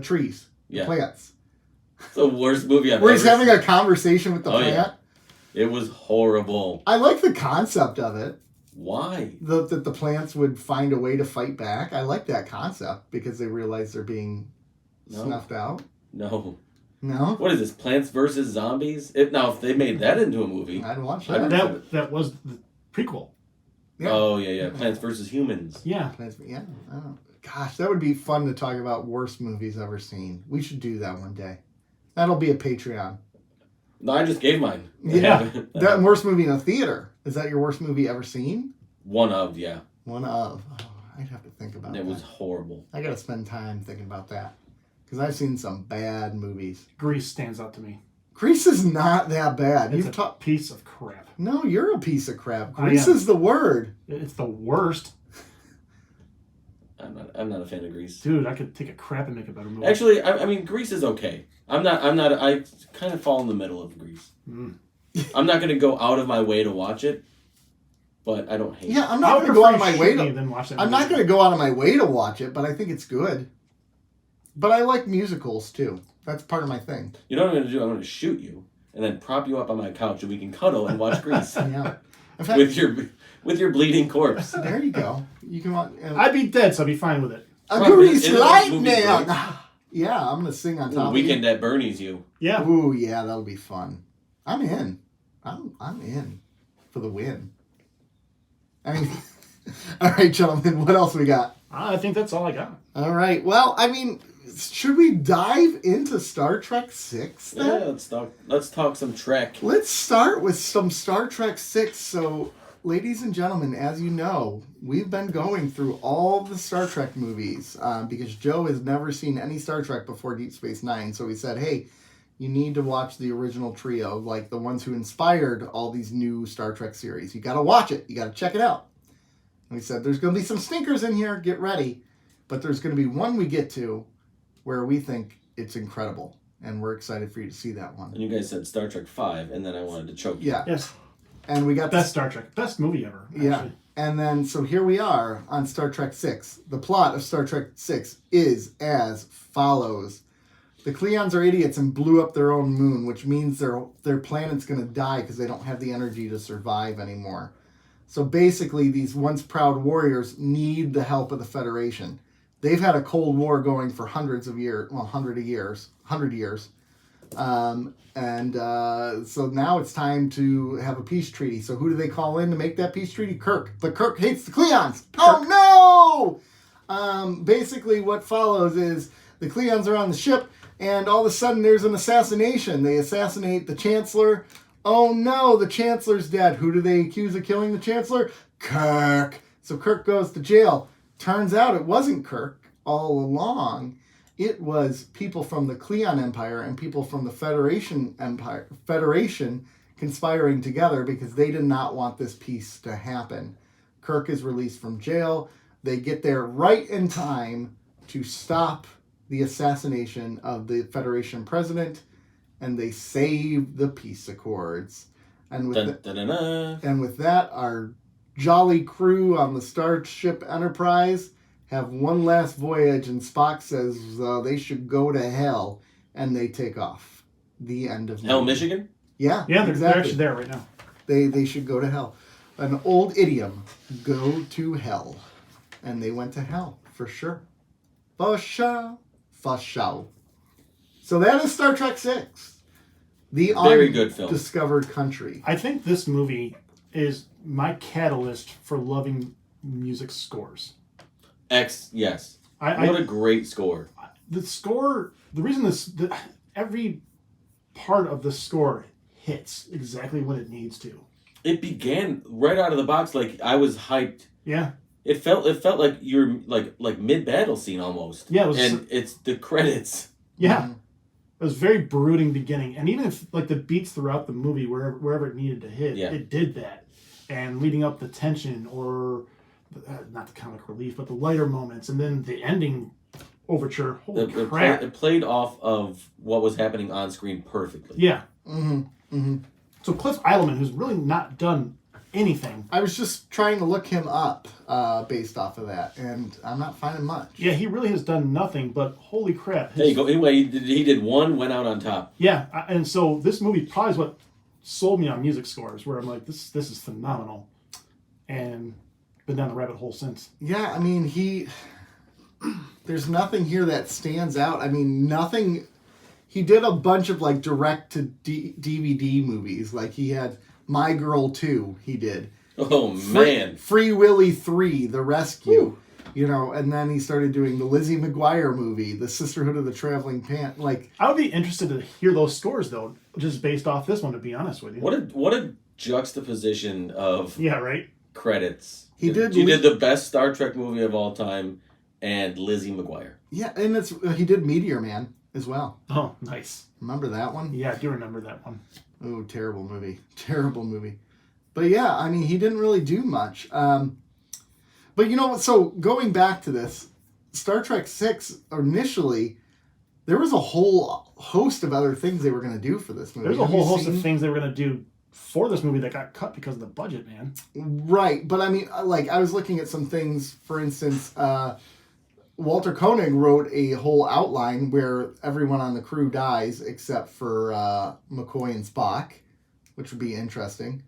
trees, the Yeah. plants. It's the worst movie I've Where ever he's having seen. a conversation with the Oh, plant. yeah. It was horrible. I like the concept of it. Why? That the plants would find a way to fight back. I like that concept because they realize they're being No. snuffed out. No. No? What is this? Plants versus Zombies? If they made that into a movie. I'd watch I'd that. That was the prequel. Yeah. Oh yeah. Plants versus Humans. Yeah. Plants, yeah. I don't know. Gosh, that would be fun to talk about worst movies ever seen. We should do that one day. That'll be a Patreon. No, I just gave mine. Yeah. That worst movie in a theater. Is that your worst movie ever seen? One of, yeah. One of. Oh, I'd have to think about that. It was horrible. I gotta spend time thinking about that. Because I've seen some bad movies. Grease stands out to me. Grease is not that bad. It's a piece of crap. No, you're a piece of crap. Grease is the word. It's the worst. I'm not a fan of Grease. Dude, I could take a crap and make a better movie. Actually, I mean, Grease is okay. I kind of fall in the middle of Grease. Mm. I'm not going to go out of my way to watch it, but I don't hate it. Yeah, I'm not going to go out of my way to watch that I'm movie. not going to go out of my way to watch it, but I think it's good. But I like musicals too. That's part of my thing. You know what I'm going to do? I'm going to shoot you and then prop you up on my couch and we can cuddle and watch Grease. Yeah. In fact, with your bleeding corpse. there you go. You can watch. I'd be dead, so I'd be fine with it. A Grease It'll lightning. movie break. Yeah, I'm gonna sing on top. Weekend at Bernie's, you. Yeah. Ooh, yeah, that'll be fun. I'm in. I'm in for the win. I mean, all right, gentlemen. What else we got? I think that's all I got. All right. Well, I mean, should we dive into Star Trek 6 then? Yeah, let's talk some Trek. Let's start with some Star Trek 6. So, ladies and gentlemen, as you know, we've been going through all the Star Trek movies because Joe has never seen any Star Trek before Deep Space Nine. So we said, hey, you need to watch the original trio, like the ones who inspired all these new Star Trek series. You got to watch it. You got to check it out. And we said, there's going to be some stinkers in here. Get ready. But there's going to be one we get to where we think it's incredible. And we're excited for you to see that one. And you guys said Star Trek 5, and then I wanted to choke you. Yeah. Yes. And we got Best Star Trek. Best movie ever. Actually. Yeah. And then, so here we are on Star Trek 6. The plot of Star Trek 6 is as follows. The Klingons are idiots and blew up their own moon, which means their planet's going to die because they don't have the energy to survive anymore. So basically, these once proud warriors need the help of the Federation. They've had a Cold War going for hundreds of years, well, 100 years. So now it's time to have a peace treaty. So who do they call in to make that peace treaty? Kirk. But Kirk hates the Klingons. Oh, no! Basically, what follows is the Klingons are on the ship, and all of a sudden there's an assassination. They assassinate the Chancellor. Oh, no, the Chancellor's dead. Who do they accuse of killing the Chancellor? Kirk. So Kirk goes to jail. Turns out it wasn't Kirk all along. It was people from the Klingon Empire and people from the Federation conspiring together because they did not want this peace to happen. Kirk is released from jail. They get there right in time to stop the assassination of the Federation president, and they save the peace accords. And with that, our jolly crew on the Starship Enterprise have one last voyage, and Spock says they should go to hell, and they take off. The end of Hell, Michigan? Yeah, Yeah, they're exactly. actually there right now. They should go to hell. An old idiom, go to hell. And they went to hell, for sure. For sure. For sure. So that is Star Trek 6. The Very good film. Undiscovered country. I think this movie is my catalyst for loving music scores. Yes. What a great score. The score, the reason every part of the score hits exactly what it needs to. It began right out of the box like I was hyped. Yeah. It felt like you're like mid-battle scene almost. Yeah, it was, and it's the credits. Yeah. Mm-hmm. It was very brooding beginning. And even if like the beats throughout the movie, wherever it needed to hit, it did that. And leading up the tension or not the comic relief, but the lighter moments, and then the ending overture. Holy crap! It played off of what was happening on screen perfectly. Yeah. Mm-hmm. Mm-hmm. So Cliff Eidelman, who's really not done anything. I was just trying to look him up based off of that, and I'm not finding much. Yeah, he really has done nothing, but holy crap. There you go. Anyway, he did one, went out on top. Yeah, and so this movie probably is what sold me on music scores, where I'm like, this is phenomenal. And been down the rabbit hole since. Yeah, I mean, there's nothing here that stands out. I mean, nothing. He did a bunch of like direct to DVD movies. Like he had My Girl 2, he did. Oh man. Free Willy 3, The Rescue. You know, and then he started doing the Lizzie McGuire movie, the Sisterhood of the Traveling Pants. Like, I would be interested to hear those scores though, just based off this one. To be honest with you, What a juxtaposition of yeah, right. he credits. did. You did the best Star Trek movie of all time, and Lizzie McGuire. Yeah, and he did Meteor Man as well. Oh, nice. Remember that one? Yeah, I do remember that one. Oh, terrible movie. Terrible movie. But yeah, I mean, he didn't really do much. But you know what? So going back to this, Star Trek 6, initially, there was a whole host of other things they were going to do for this movie. There's a whole host of things they were going to do for this movie that got cut because of the budget, man. Right. But I mean, like, I was looking at some things, for instance, Walter Koenig wrote a whole outline where everyone on the crew dies except for McCoy and Spock, which would be interesting.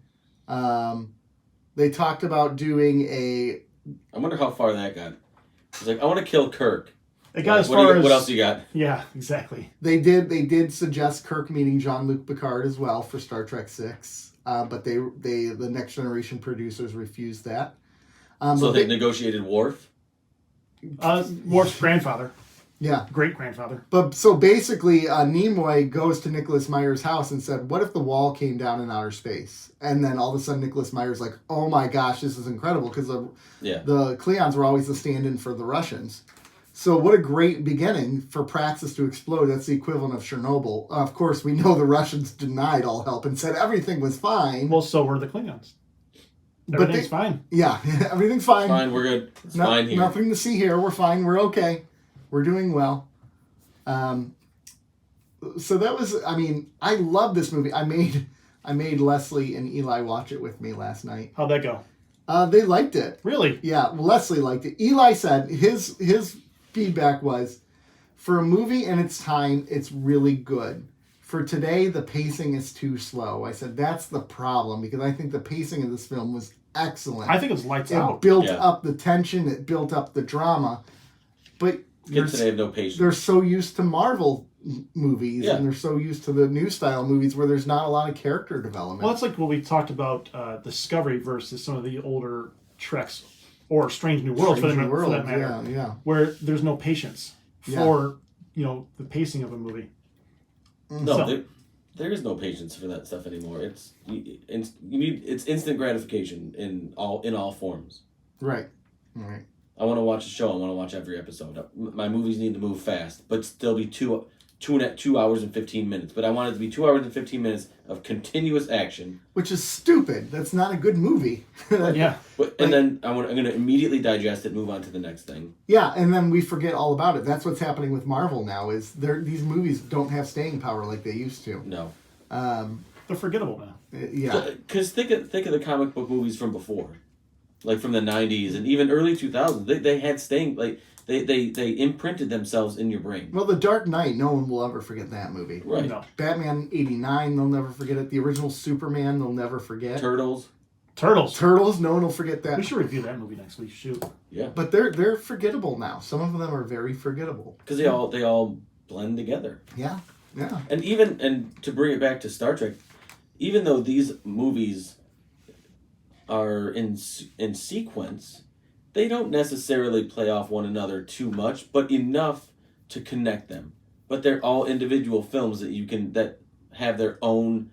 They talked about doing I wonder how far that got. He's like, I want to kill Kirk. It got as far as... What else you got? Yeah, exactly. They did suggest Kirk meeting Jean-Luc Picard as well for Star Trek 6, but the Next Generation producers refused that. So they negotiated Worf? Worf's grandfather. Yeah. Great-grandfather. But so basically, Nimoy goes to Nicholas Meyer's house and said, what if the wall came down in outer space? And then all of a sudden Nicholas Meyer's like, oh my gosh, this is incredible, because the Klingons were always the stand-in for the Russians. So what a great beginning for Praxis to explode. That's the equivalent of Chernobyl. Of course, we know the Russians denied all help and said everything was fine. Well, so were the Klingons. Everything's fine. Yeah, everything's fine. Fine, we're good. It's fine here. Nothing to see here. We're fine. We're okay. We're doing well. So that was, I mean, I love this movie. I made Leslie and Eli watch it with me last night. How'd that go? They liked it. Really? Yeah, Leslie liked it. Eli said his feedback was, for a movie in its time, it's really good. For today, the pacing is too slow. I said, that's the problem, because I think the pacing of this film was excellent. I think it's lights out. It built up the tension. It built up the drama. But kids today have no patience. They're so used to Marvel movies, and they're so used to the new style movies where there's not a lot of character development. Well, that's like what we talked about Discovery versus some of the older Treks or Strange New Worlds for that matter. Yeah. Where there's no patience for the pacing of a movie. No, there is no patience for that stuff anymore. It's instant gratification in all forms. Right. I want to watch a show. I want to watch every episode. My movies need to move fast, but still be 2 hours and 15 minutes. But I want it to be 2 hours and 15 minutes of continuous action. Which is stupid. That's not a good movie. Yeah. And then I'm going to immediately digest it, move on to the next thing. Yeah, and then we forget all about it. That's what's happening with Marvel now. Is these movies don't have staying power like they used to. No. They're forgettable now. Yeah. Because think of the comic book movies from before. Like from the 90s and even early 2000s, they had staying, like, they imprinted themselves in your brain. Well, The Dark Knight, no one will ever forget that movie. Right. No. Batman 89, they'll never forget it. The original Superman, they'll never forget. Turtles, no one will forget that. We should review that movie next week. Shoot. Yeah. But they're forgettable now. Some of them are very forgettable. Because they all blend together. Yeah. And to bring it back to Star Trek, even though these movies are in sequence, they don't necessarily play off one another too much, but enough to connect them. But they're all individual films that have their own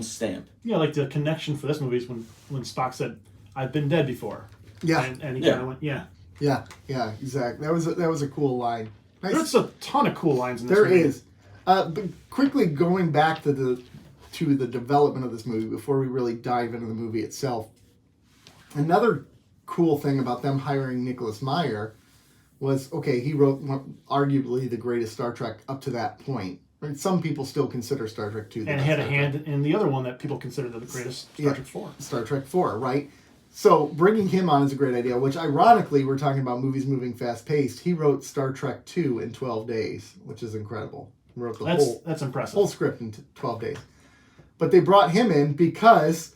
stamp. Yeah, like the connection for this movie is when Spock said, "I've been dead before." Yeah. And he kind of went, yeah. Yeah, exactly. That was a cool line. Nice. There's a ton of cool lines in this There movie. is. But quickly going back to the development of this movie before we really dive into the movie itself. Another cool thing about them hiring Nicholas Meyer was, he wrote arguably the greatest Star Trek up to that point. Right? Some people still consider Star Trek 2 the and best had a Star hand Trek. in the other one that people consider the greatest, Star Trek 4. Star Trek 4, right? So bringing him on is a great idea, which ironically, we're talking about movies moving fast-paced. He wrote Star Trek 2 in 12 days, which is incredible. He wrote That's impressive. whole script in 12 days. But they brought him in because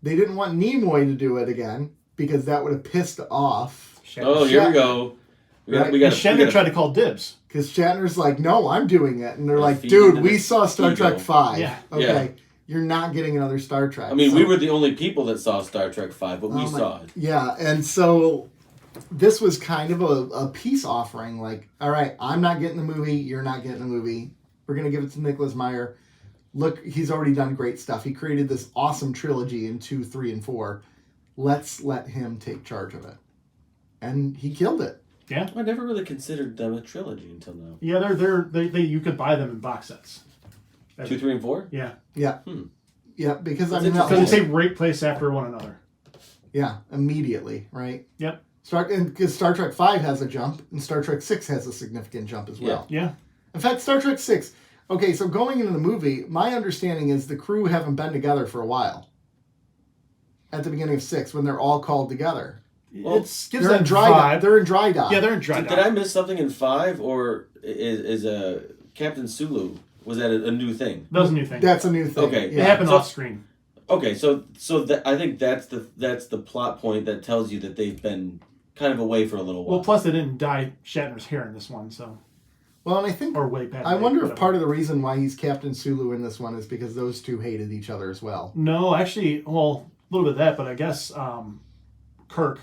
they didn't want Nimoy to do it again, because that would have pissed off. Shatner. Here we go. Shatner tried to call dibs. Because Shatner's like, no, I'm doing it. And they're like, feed dude, into we this saw Star ego. Trek 5. Yeah. Okay. Yeah. You're not getting another Star Trek. I mean, we were the only people that saw Star Trek 5, but we saw it. Yeah, and so this was kind of a peace offering. Like, all right, I'm not getting the movie. You're not getting the movie. We're going to give it to Nicholas Meyer. Look, he's already done great stuff. He created this awesome trilogy in 2, 3, and 4. Let's let him take charge of it. And he killed it. Yeah. I never really considered them a trilogy until now. Yeah, they you could buy them in box sets. 2, 3, and 4? Yeah. Yeah. Yeah, because I mean, Because they take right place after one another. yeah, immediately, right? Yep. Because Star Trek 5 has a jump, and Star Trek 6 has a significant jump as well. Yeah. In fact, Star Trek 6, okay, so going into the movie, my understanding is the crew haven't been together for a while. At the beginning of 6, when they're all called together. Well, It gives They're in that dry vibe. dock. They're in dry dock. Yeah, they're in dry Did dock. I miss something in 5, or is Captain Sulu, was that a new thing? That was a new thing. That's a new thing. Okay. It Yeah. happened So- off screen. Okay, so I think that's the plot point that tells you that they've been kind of away for a little while. Well, plus they didn't dye Shatner's hair in this one, so Well, and I think or way back. I wonder if part of the reason why he's Captain Sulu in this one is because those two hated each other as well. No, actually, well, a little bit of that, but I guess Kirk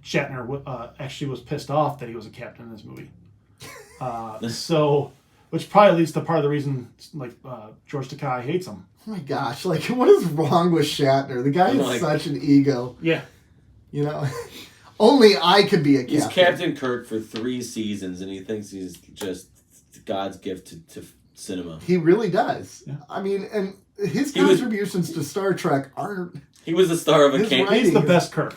Shatner actually was pissed off that he was a captain in this movie. So, which probably leads to part of the reason, like George Takei hates him. Oh my gosh, like what is wrong with Shatner? The guy is such an ego. Yeah. You know, only I could be a captain. He's Captain Kirk for 3 seasons, and he thinks he's just God's gift to cinema. He really does. Yeah. I mean, and his He was- contributions to Star Trek aren't. He was the star of a His writing- He's the best Kirk.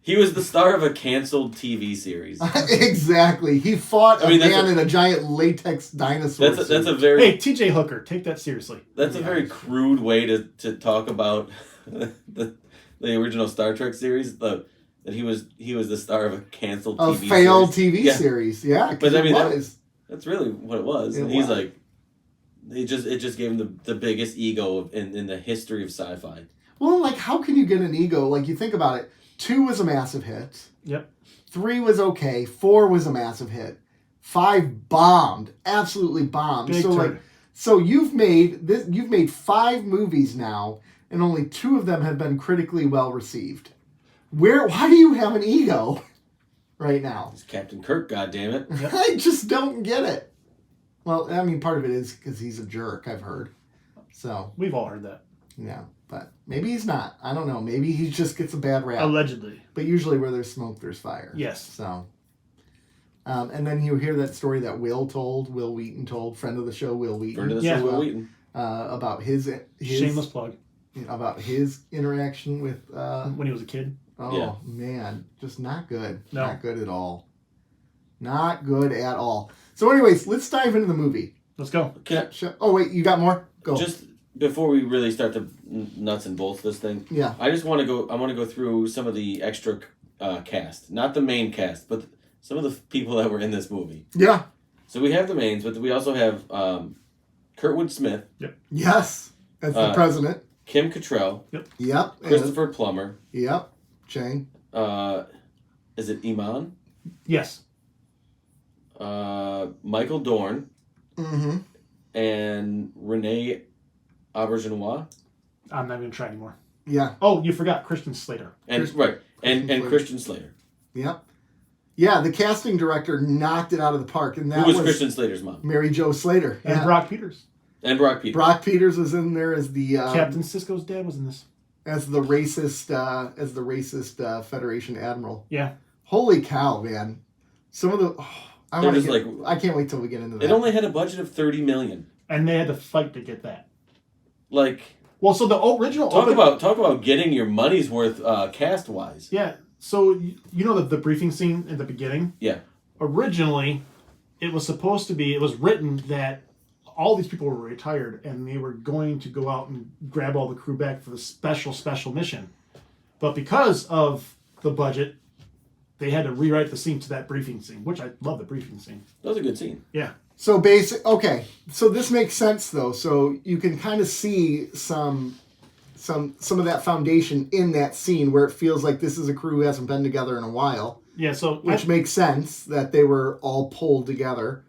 he was the star of a canceled TV series. Exactly. He fought I mean, a that's man a- in a giant latex dinosaur. That's a suit. very Hey, TJ Hooker, take that seriously. that's a very crude way to talk about the original Star Trek series. That he was the star of a canceled a TV failed series. TV Yeah. series. Yeah, 'cause But I mean, it that- was. That's really what it was. It And he's was. like, it just gave him the biggest ego in the history of sci-fi. Well, like, how can you get an ego? Like, you think about it. 2 was a massive hit. Yep. 3 was okay. 4 was a massive hit. 5 bombed. Absolutely bombed. Big so turd. like, so you've made 5 movies now, and only 2 of them have been critically well received. Why do you have an ego right now? It's Captain Kirk, goddammit. I just don't get it. Well, I mean, part of it is because he's a jerk, I've heard. So, We've all heard that. yeah. But maybe he's not. I don't know. Maybe he just gets a bad rap. Allegedly. But usually where there's smoke, there's fire. Yes. So, and then you hear that story that Will Wheaton told, friend of the show, Will Wheaton. Friend of the Yeah. show, Will Wheaton. About his Shameless plug. about his interaction with, When he was a kid. oh, Yeah. man, just not good. No. Not good at all. Not good at all. So anyways, let's dive into the movie. Let's go. Can Oh, wait, you got more? Go. Just before we really start the nuts and bolts of this thing, Yeah. I want to go through some of the extra cast, not the main cast, but some of the people that were in this movie. Yeah. So we have the mains, but we also have Kurtwood Smith, Yes. As the president. Kim Cattrall, Yep. Christopher Plummer. Yep. Chang. Is it Iman? Yes. Michael Dorn Mm-hmm. and Renee Auberjonois. I'm not going to try anymore. Yeah. Oh, you forgot Christian Slater. And Christian Slater. Christian Slater. Yep. Yeah, the casting director knocked it out of the park, and that Who was Christian Slater's mom? Mary Jo Slater. And Yeah. Brock Peters. And Brock Peters. Brock Peters was in there as the Captain Sisko's dad was in this. as the racist Federation admiral. Yeah. Holy cow, man! Some of the I They're want just to. I can't wait till we get into that. It only had a budget of $30 million. And they had to fight to get that. Like, Well, so the original... talk about getting your money's worth cast wise. Yeah. So, you know the briefing scene at the beginning? Yeah. Originally, it was written that all these people were retired and they were going to go out and grab all the crew back for the special mission. But because of the budget, they had to rewrite the scene to that briefing scene, which I love the briefing scene. That was a good scene. Yeah. So okay. So this makes sense though. So you can kind of see some of that foundation in that scene where it feels like this is a crew who hasn't been together in a while. Yeah, so... Which makes sense that they were all pulled together.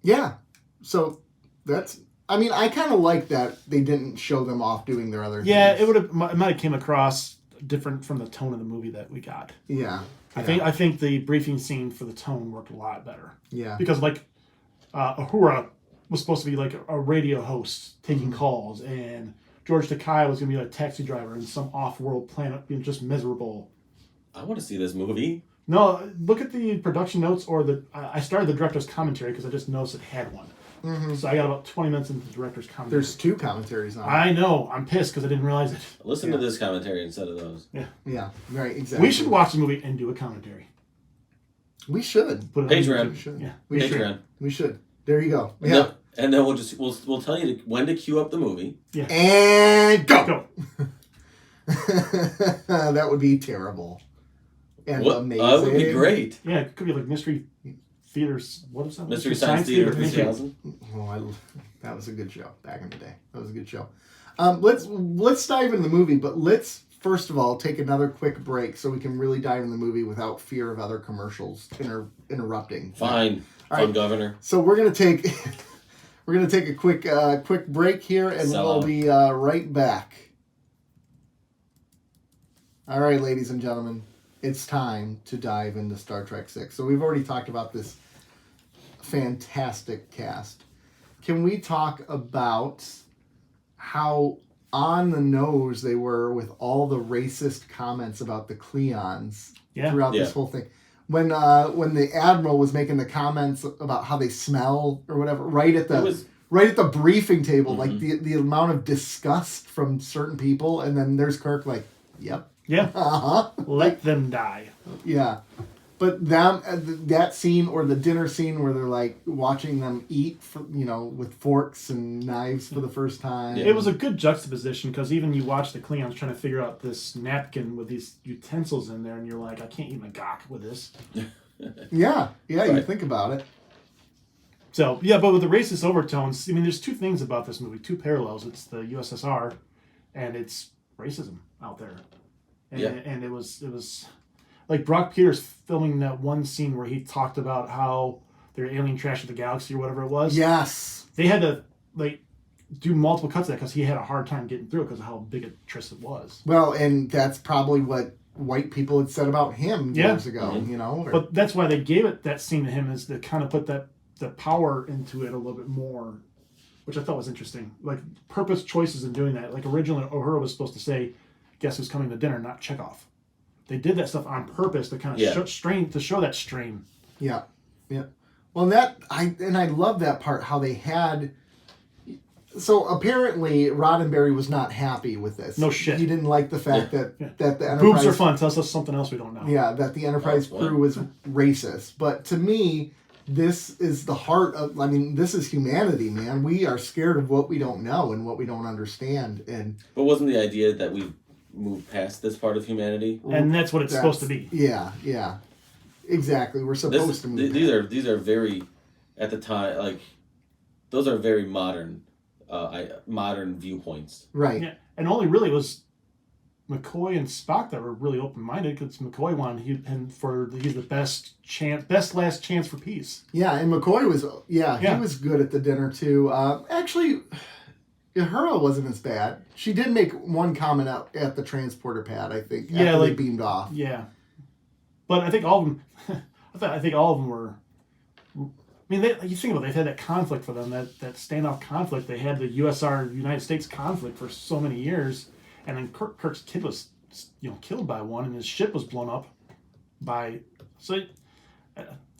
Yeah. So that's... I mean, I kind of like that they didn't show them off doing their other Yeah, things. it might have came across different from the tone of the movie that we got. Yeah. I think the briefing scene for the tone worked a lot better. Yeah. Because like Uhura was supposed to be like a radio host taking calls, and George Takei was going to be a taxi driver in some off-world planet being just miserable. I want to see this movie. No, look at the production notes or I started the director's commentary because I just noticed it had one. Mm-hmm. So I got about 20 minutes into the director's commentary. There's 2 commentaries on it. I know. I'm pissed because I didn't realize it. Listen to this commentary instead of those. Yeah. Yeah, right, exactly. We should watch the movie and do a commentary. We should. Put it on Patreon. YouTube. Yeah. We should. Patreon. We should. There you go. And Yeah. then, and then we'll tell you when to queue up the movie. Yeah. And go! Go. That would be terrible. And amazing. That would be great. Yeah, it could be like Mystery Theaters. What is that? Mystery Science Theater 3000. Oh, that was a good show back in the day. That was a good show. Let's dive into the movie, but let's first of all take another quick break so we can really dive in the movie without fear of other commercials interrupting. Fine, All right. Governor. So we're gonna take a quick break here, and we'll be right back. All right, ladies and gentlemen, it's time to dive into Star Trek VI. So we've already talked about this fantastic cast. Can we talk about how on the nose they were with all the racist comments about the Klingons throughout this whole thing? When the Admiral was making the comments about how they smell or whatever, right at the briefing table, like the amount of disgust from certain people, and then there's Kirk like, yep. Yeah. Uh-huh. Let them die. Yeah. But that scene or the dinner scene where they're like watching them eat, with forks and knives for the first time. It was a good juxtaposition because even you watch the Klingons trying to figure out this napkin with these utensils in there, and you're like, I can't eat my gok with this. Yeah, Right. You think about it. So, yeah, but with the racist overtones, I mean, there's 2 things about this movie, 2 parallels. It's the USSR, and it's racism out there. And it was like Brock Peters filming that one scene where he talked about how they're alien trash of the galaxy or whatever it was. Yes. They had to do multiple cuts of that because he had a hard time getting through it because of how big a tryst it was. Well, and that's probably what white people had said about him years ago, Mm-hmm. But that's why they gave it that scene to him, is to kind of put the power into it a little bit more, which I thought was interesting. Like purpose choices in doing that. Like originally Uhura was supposed to say, "Guess who's coming to dinner?" Not Chekhov. They did that stuff on purpose to kind of show that strain. Yeah, yeah. Well, I love that part, how they had. So apparently Roddenberry was not happy with this. No shit. He didn't like the fact that the Enterprise... Boobs are fun. Tells us something else we don't know. Yeah, that the Enterprise crew was racist. But to me, this is the heart of... I mean, this is humanity, man. We are scared of what we don't know and what we don't understand. But wasn't the idea that we moved past this part of humanity? And that's what it's supposed to be. Yeah, yeah. Exactly. We're supposed to move past. These are very, at the time, like, those are very modern viewpoints. Right. Yeah. And only really was McCoy and Spock that were really open-minded, because McCoy wanted he's the best last chance for peace. Yeah, and McCoy was he was good at the dinner too. Actually, Uhura wasn't as bad. She did make one comment out at the transporter pad, I think, after they beamed off. Yeah, but I think all of them. I think all of them were. I mean, you think about it, they've had that conflict for them, that standoff conflict. They had the USR United States conflict for so many years, and then Kirk's kid was, killed by one, and his ship was blown up by. So,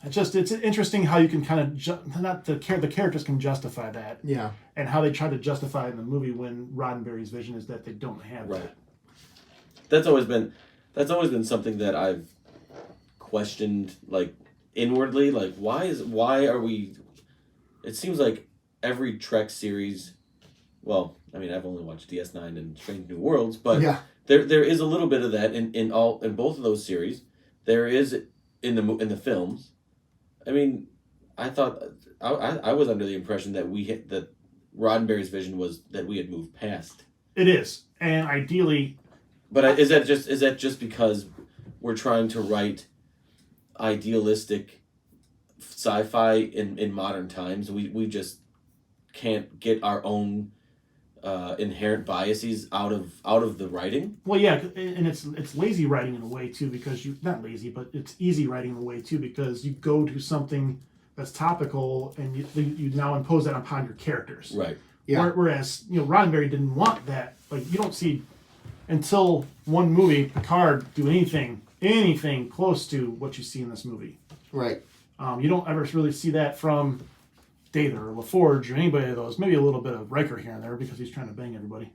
it's interesting how you can kind of the characters can justify that. Yeah. And how they try to justify it in the movie when Roddenberry's vision is that they don't have that. That's always been something that I've questioned, like, inwardly, like why are we? It seems like every Trek series. Well, I mean, I've only watched DS9 and Strange New Worlds, but there is a little bit of that in both of those series. There is in the films. I mean, I thought I was under the impression that that Roddenberry's vision was that we had moved past. It is, and ideally. But is that just because we're trying to write idealistic sci-fi in modern times? We just can't get our own inherent biases out of the writing. Well, yeah, and it's lazy writing in a way too, because you not lazy, but it's easy writing in a way too, because you go to something that's topical and you now impose that upon your characters. Right. Yeah. Whereas Roddenberry didn't want that. Like you don't see until one movie Picard do anything close to what you see in this movie. Right. You don't ever really see that from Data or LaForge or anybody of those. Maybe a little bit of Riker here and there because he's trying to bang everybody.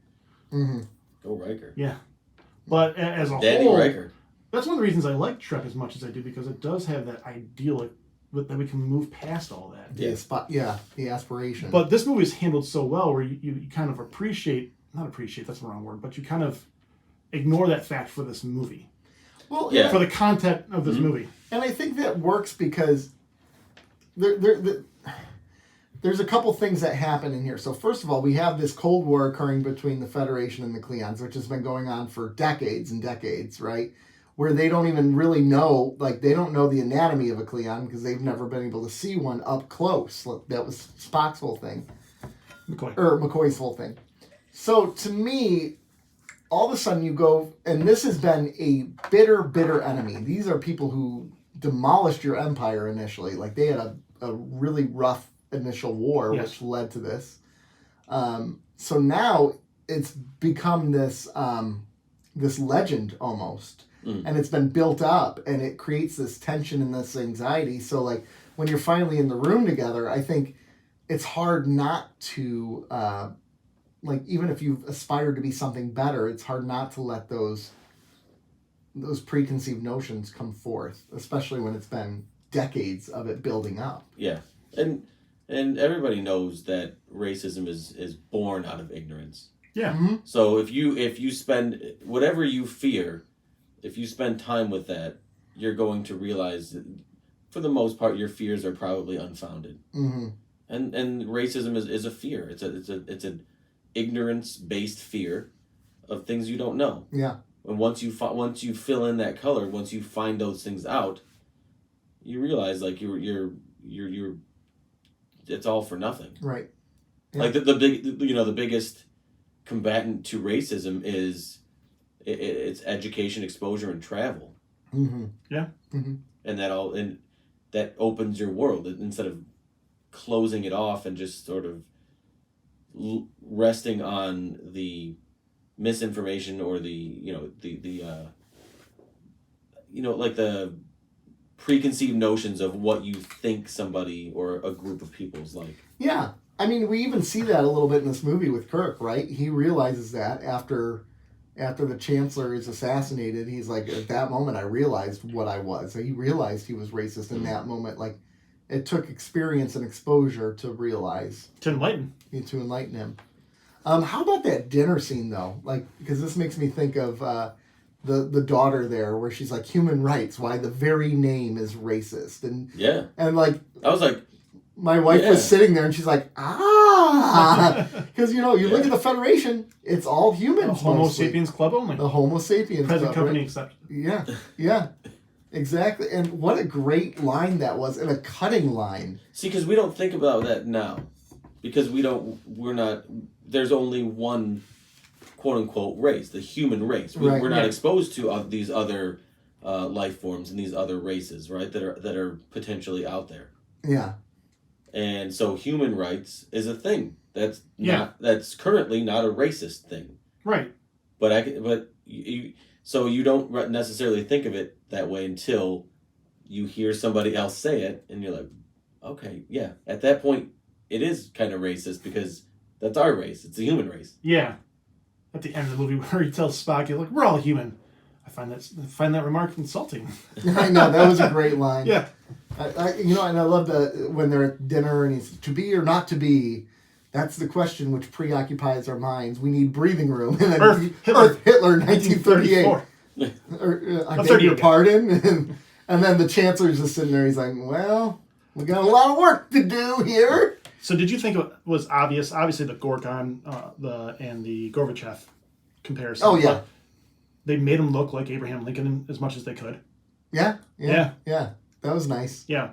Mm-hmm. Go Riker. Yeah. But as a Daddy whole, Riker. that's one of the reasons I like Trek as much as I do, because it does have that ideal that we can move past all that. The aspiration. But this movie is handled so well where you kind of not appreciate, that's the wrong word, but you kind of ignore that fact for this movie. Well, For the content of this movie. And I think that works because there's a couple things that happen in here. So first of all, we have this Cold War occurring between the Federation and the Klingons, which has been going on for decades and decades, right? Where they don't even really know, they don't know the anatomy of a Klingon because they've never been able to see one up close. That was Spock's whole thing. McCoy's whole thing. So to me, all of a sudden you go, and this has been a bitter enemy. These are people who demolished your empire initially. They had a really rough initial war, which led to this. So now it's become this legend almost. And it's been built up, and it creates this tension and this anxiety. So, when you're finally in the room together, I think it's hard not to, even if you've aspired to be something better, it's hard not to let those preconceived notions come forth, especially when it's been decades of it building up. Yeah, and everybody knows that racism is born out of ignorance. Yeah. Mm-hmm. So if you spend whatever you fear. If you spend time with that, you're going to realize that, for the most part, your fears are probably unfounded. Mm-hmm. And racism is a fear. It's an ignorance-based fear of things you don't know. Yeah. And once you fill in that color, once you find those things out, you realize you're it's all for nothing. Right. Yeah. The biggest combatant to racism is. It's education, exposure, and travel. Mm-hmm. Yeah. Mm-hmm. And that opens your world instead of closing it off and just sort of resting on the misinformation or the preconceived notions of what you think somebody or a group of people is like. Yeah. I mean, we even see that a little bit in this movie with Kirk, right? He realizes that after the Chancellor is assassinated, he's like, at that moment, I realized what I was. He realized he was racist in that moment. It took experience and exposure to realize. To enlighten him. How about that dinner scene, though? Because this makes me think of the daughter there, where she's like, human rights, why the very name is racist. And I was like, my wife was sitting there and she's like, because you look at the Federation, it's all humans. The Homo mostly. sapiens club only. The Homo sapiens present club, company right? exception. Yeah, exactly. And what a great line that was, and a cutting line. See, because we don't think about that now, because there's only one quote unquote race, the human race. We're not exposed to these other life forms and these other races, right? That are potentially out there. Yeah. And so human rights is a thing that's currently not a racist thing. Right. So you don't necessarily think of it that way until you hear somebody else say it, and you're like, okay, yeah. At that point, it is kind of racist because that's our race. It's a human race. Yeah. At the end of the movie, where he tells Spock, "He's like, we're all human." I find that remark insulting. I know, that was a great line. Yeah. And I love when they're at dinner and he's to be or not to be. That's the question which preoccupies our minds. We need breathing room. And then Hitler, 1938. I beg your pardon. And then the Chancellor's just sitting there. He's like, well, we got a lot of work to do here. So did you think it was obvious? Obviously, the Gorkon and the Gorbachev comparison. Oh, yeah. They made him look like Abraham Lincoln as much as they could. Yeah. That was nice. Yeah.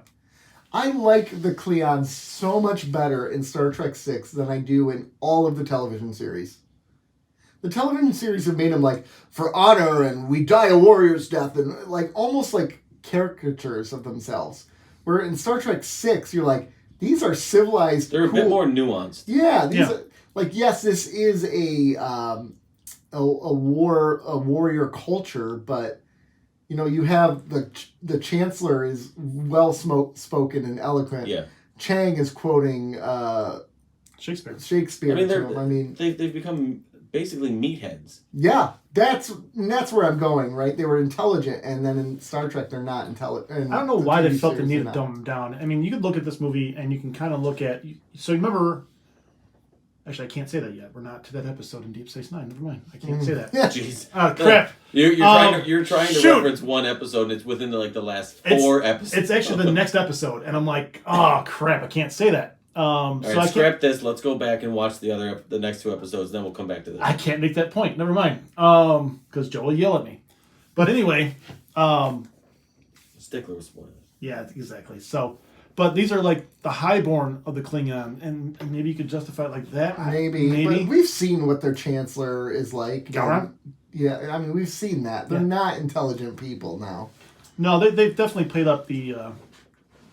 I like the Klingons so much better in Star Trek 6 than I do in all of the television series. The television series have made them like, for honor and we die a warrior's death, and like almost like caricatures of themselves. Where in Star Trek 6, you're like, these are civilized. They're a cool. bit more nuanced. Yeah, are, like, yes, this is a warrior culture, but you know, you have the Chancellor is well spoken and eloquent. Yeah. Chang is quoting Shakespeare. I mean, they've become basically meatheads. Yeah, that's where I'm going. Right, they were intelligent, and then in Star Trek they're not intelligent. I don't know why they felt the need to dumb them down. I mean, you could look at this movie and you can kind of look at. So remember. Actually, I can't say that yet. We're not to that episode in Deep Space Nine. Never mind. I can't say that. Yeah. Jeez. Crap. You're trying to reference one episode, and it's within the last 4 episodes. It's actually the next episode, and I'm like, oh crap, I can't say that. All right, so scrap this. Let's go back and watch the next 2 episodes. Then we'll come back to this. I can't make that point. Never mind. Because Joe will yell at me. But anyway, Stickler was spoiled. Yeah, exactly. So. But these are like the highborn of the Klingon, and maybe you could justify it like that. Maybe. But we've seen what their Chancellor is like. Gowron? Yeah, I mean, we've seen that. They're not intelligent people now. No, they've definitely played up the...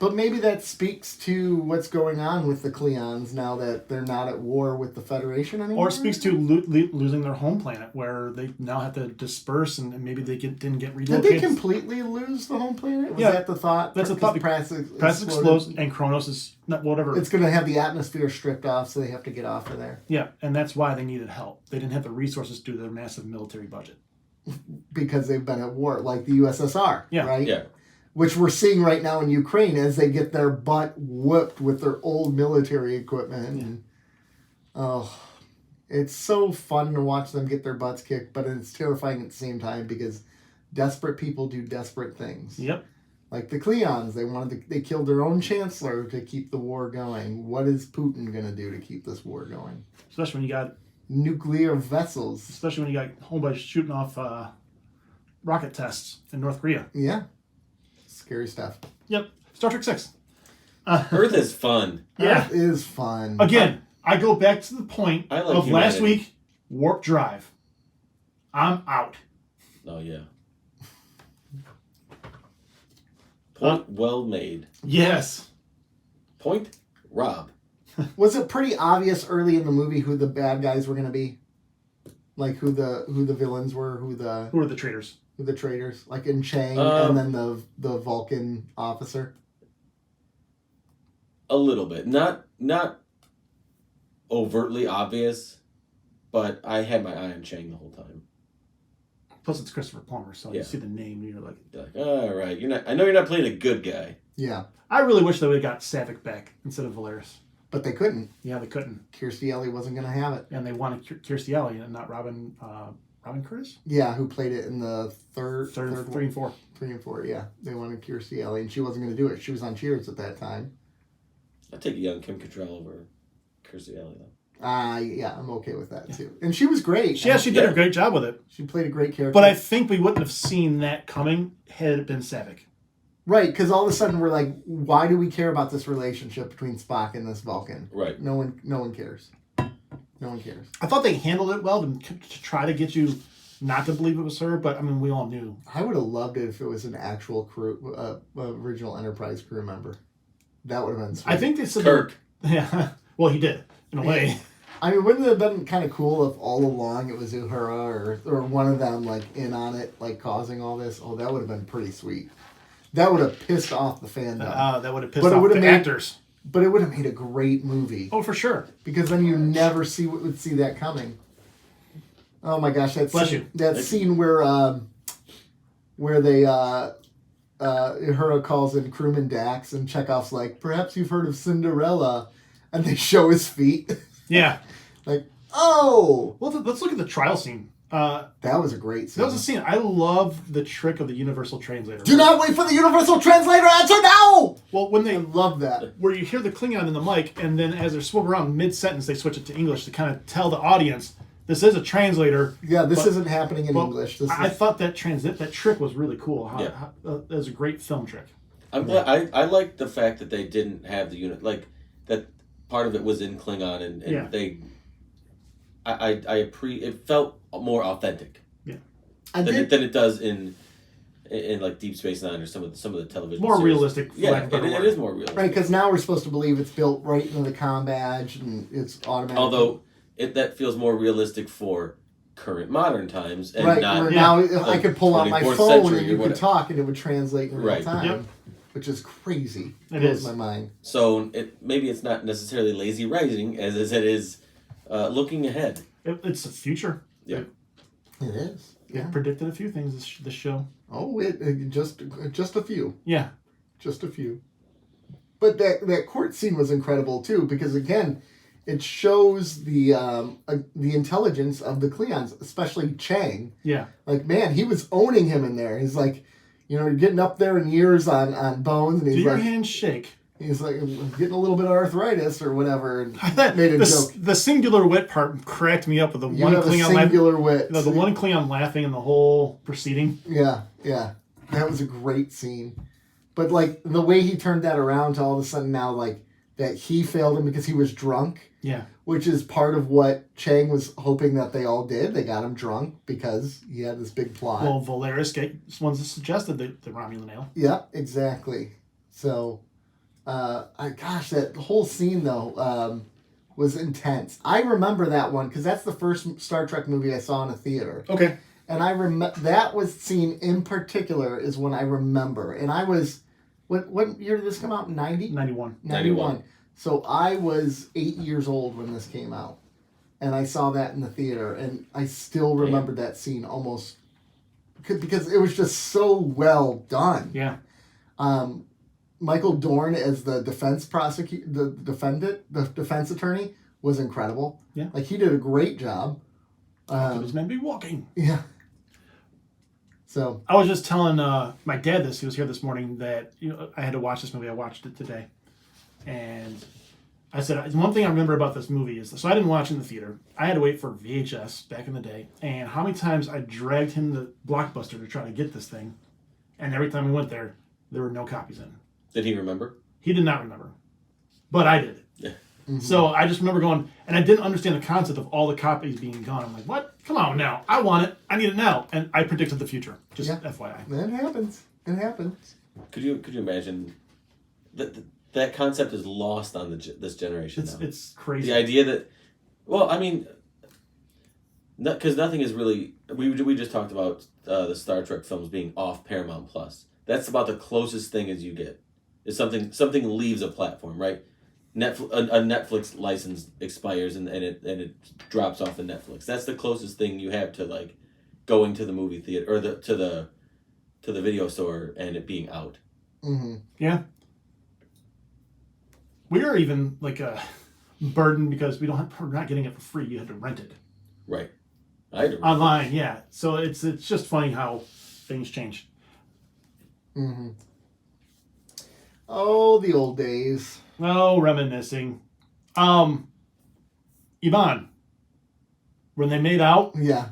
But maybe that speaks to what's going on with the Klingons now that they're not at war with the Federation anymore. Or it speaks to losing their home planet, where they now have to disperse, and maybe they didn't get relocated. Did they completely lose the home planet? Was that the thought? That's the thought. Praxis explodes, and Kronos is not whatever. It's going to have the atmosphere stripped off, so they have to get off of there. Yeah, and that's why they needed help. They didn't have the resources to do their massive military budget. Because they've been at war, like the USSR, right? Yeah. Which we're seeing right now in Ukraine as they get their butt whooped with their old military equipment. And, it's so fun to watch them get their butts kicked, but it's terrifying at the same time because desperate people do desperate things. Yep. Like the Klingons, they killed their own chancellor to keep the war going. What is Putin going to do to keep this war going? Especially when you got nuclear vessels. Especially when you got homeboys shooting off rocket tests in North Korea. Yeah. Scary stuff. Yep. Star Trek 6. Earth is fun. Yeah. Earth is fun. Again, I go back to the point of humanity. Last week, warp drive. I'm out. Oh, yeah. Point well made. Yes. Point Rob. Was it pretty obvious early in the movie who the bad guys were going to be? Like who the villains were, who were the traitors? Who the traitors? Like in Chang and then the Vulcan officer. A little bit, not overtly obvious, but I had my eye on Chang the whole time. Plus, it's Christopher Plummer, so you see the name, and you're like, all right, I know you're not playing a good guy. Yeah. I really wish they would have got Savick back instead of Valeris. But they couldn't. Yeah, they couldn't. Kirstie Alley wasn't going to have it. And they wanted Kirstie Alley and not Robin Curtis? Yeah, who played it in the third 3 and 4. 3 and 4, yeah. They wanted Kirstie Alley, and she wasn't going to do it. She was on Cheers at that time. I'd take a young Kim Cattrall over Kirstie Alley, though. Yeah, I'm okay with that, too. And she was great. She did a great job with it. She played a great character. But I think we wouldn't have seen that coming had it been Savick. Right, because all of a sudden we're like, why do we care about this relationship between Spock and this Vulcan? Right. No one cares. No one cares. I thought they handled it well to try to get you not to believe it was her, but I mean, we all knew. I would have loved it if it was an actual crew, original Enterprise crew member. That would have been sweet. I think they said Kirk. Yeah. Well, he did in a way. I mean, wouldn't it have been kind of cool if all along it was Uhura or one of them like in on it, like causing all this? Oh, that would have been pretty sweet. That would have pissed off the fandom. That would have pissed off the actors. But it would have made a great movie. Oh, for sure. Because then you never would see that coming. Oh my gosh, that scene where they Uhura calls in crewman Dax and Chekhov's like, perhaps you've heard of Cinderella, and they show his feet. Yeah. Like, oh. Well, let's look at the trial scene. That was a great scene. That was a scene. I love the trick of the Universal Translator. Do not wait for the Universal Translator answer now! Well, when I love that. Where you hear the Klingon in the mic, and then as they're swooping around mid-sentence, they switch it to English to kind of tell the audience, this is a translator. Yeah, this isn't happening in English. I thought that trick was really cool. That was a great film trick. I'm glad. I like the fact that they didn't have the unit, like that. Part of it was in Klingon, and they. It felt more authentic. Yeah. Than it does in like Deep Space Nine or some of the television. More series. realistic. Yeah, it is more realistic. Right, because now we're supposed to believe it's built right into the comm badge and it's automatic. Although that feels more realistic for current modern times, and right, not now I could pull out my phone and you could talk and it would translate in real time, which is crazy. It blows my mind. So maybe it's not necessarily lazy writing as it is looking ahead. It's the future. Yeah, it is. It predicted a few things. This show. Oh, it just a few. Yeah, just a few. But that court scene was incredible too, because again, it shows the intelligence of the Klingons, especially Chang. Yeah. Like, man, he was owning him in there. He's like, you're getting up there in years on bones, and he's Do your hands shake? He's like, I'm getting a little bit of arthritis or whatever, and made a joke. The singular wit part cracked me up with the You one have Klingon a singular wit. The one Klingon laughing in the whole proceeding. Yeah, that was a great scene. But like the way he turned that around to all of a sudden now, like that he failed him because he was drunk. Yeah. Which is part of what Chang was hoping that they all did. They got him drunk because he had this big plot. Well, Valeris ones that suggested the Romulan ale. Yeah, exactly. So, that whole scene though was intense. I remember that one because that's the first Star Trek movie I saw in a theater. Okay. And I that was scene in particular is when I remember. And I was, what year did this come out? 90? 91. 91. So I was 8 years old when this came out. And I saw that in the theater. And I still remember that scene almost because it was just so well done. Yeah. Michael Dorn as the defense defense attorney was incredible. Yeah. Like he did a great job. He was meant to be walking. Yeah. So I was just telling my dad this. He was here this morning that I had to watch this movie. I watched it today. And I said, one thing I remember about this movie is, so I didn't watch it in the theater. I had to wait for VHS back in the day. And how many times I dragged him to Blockbuster to try to get this thing. And every time we went there were no copies in. Did he remember? He did not remember. But I did. Yeah. Mm-hmm. So I just remember going, and I didn't understand the concept of all the copies being gone. I'm like, what? Come on now. I want it. I need it now. And I predicted the future. Just FYI. It happens. It happens. Could you imagine that concept is lost on this generation now? It's crazy. The idea that, well, I mean, because nothing is really. We just talked about the Star Trek films being off Paramount Plus. That's about the closest thing as you get. Is something leaves a platform, right? A Netflix license expires and it drops off of Netflix. That's the closest thing you have to like going to the movie theater or to the video store and it being out. Mm-hmm. Yeah. We are even like a burden because we're not getting it for free. You have to rent it. Right. I had to rent online. Yeah. So it's just funny how things change. Mm-hmm. Oh, the old days. Oh, reminiscing. Ivan, when they made out. Yeah.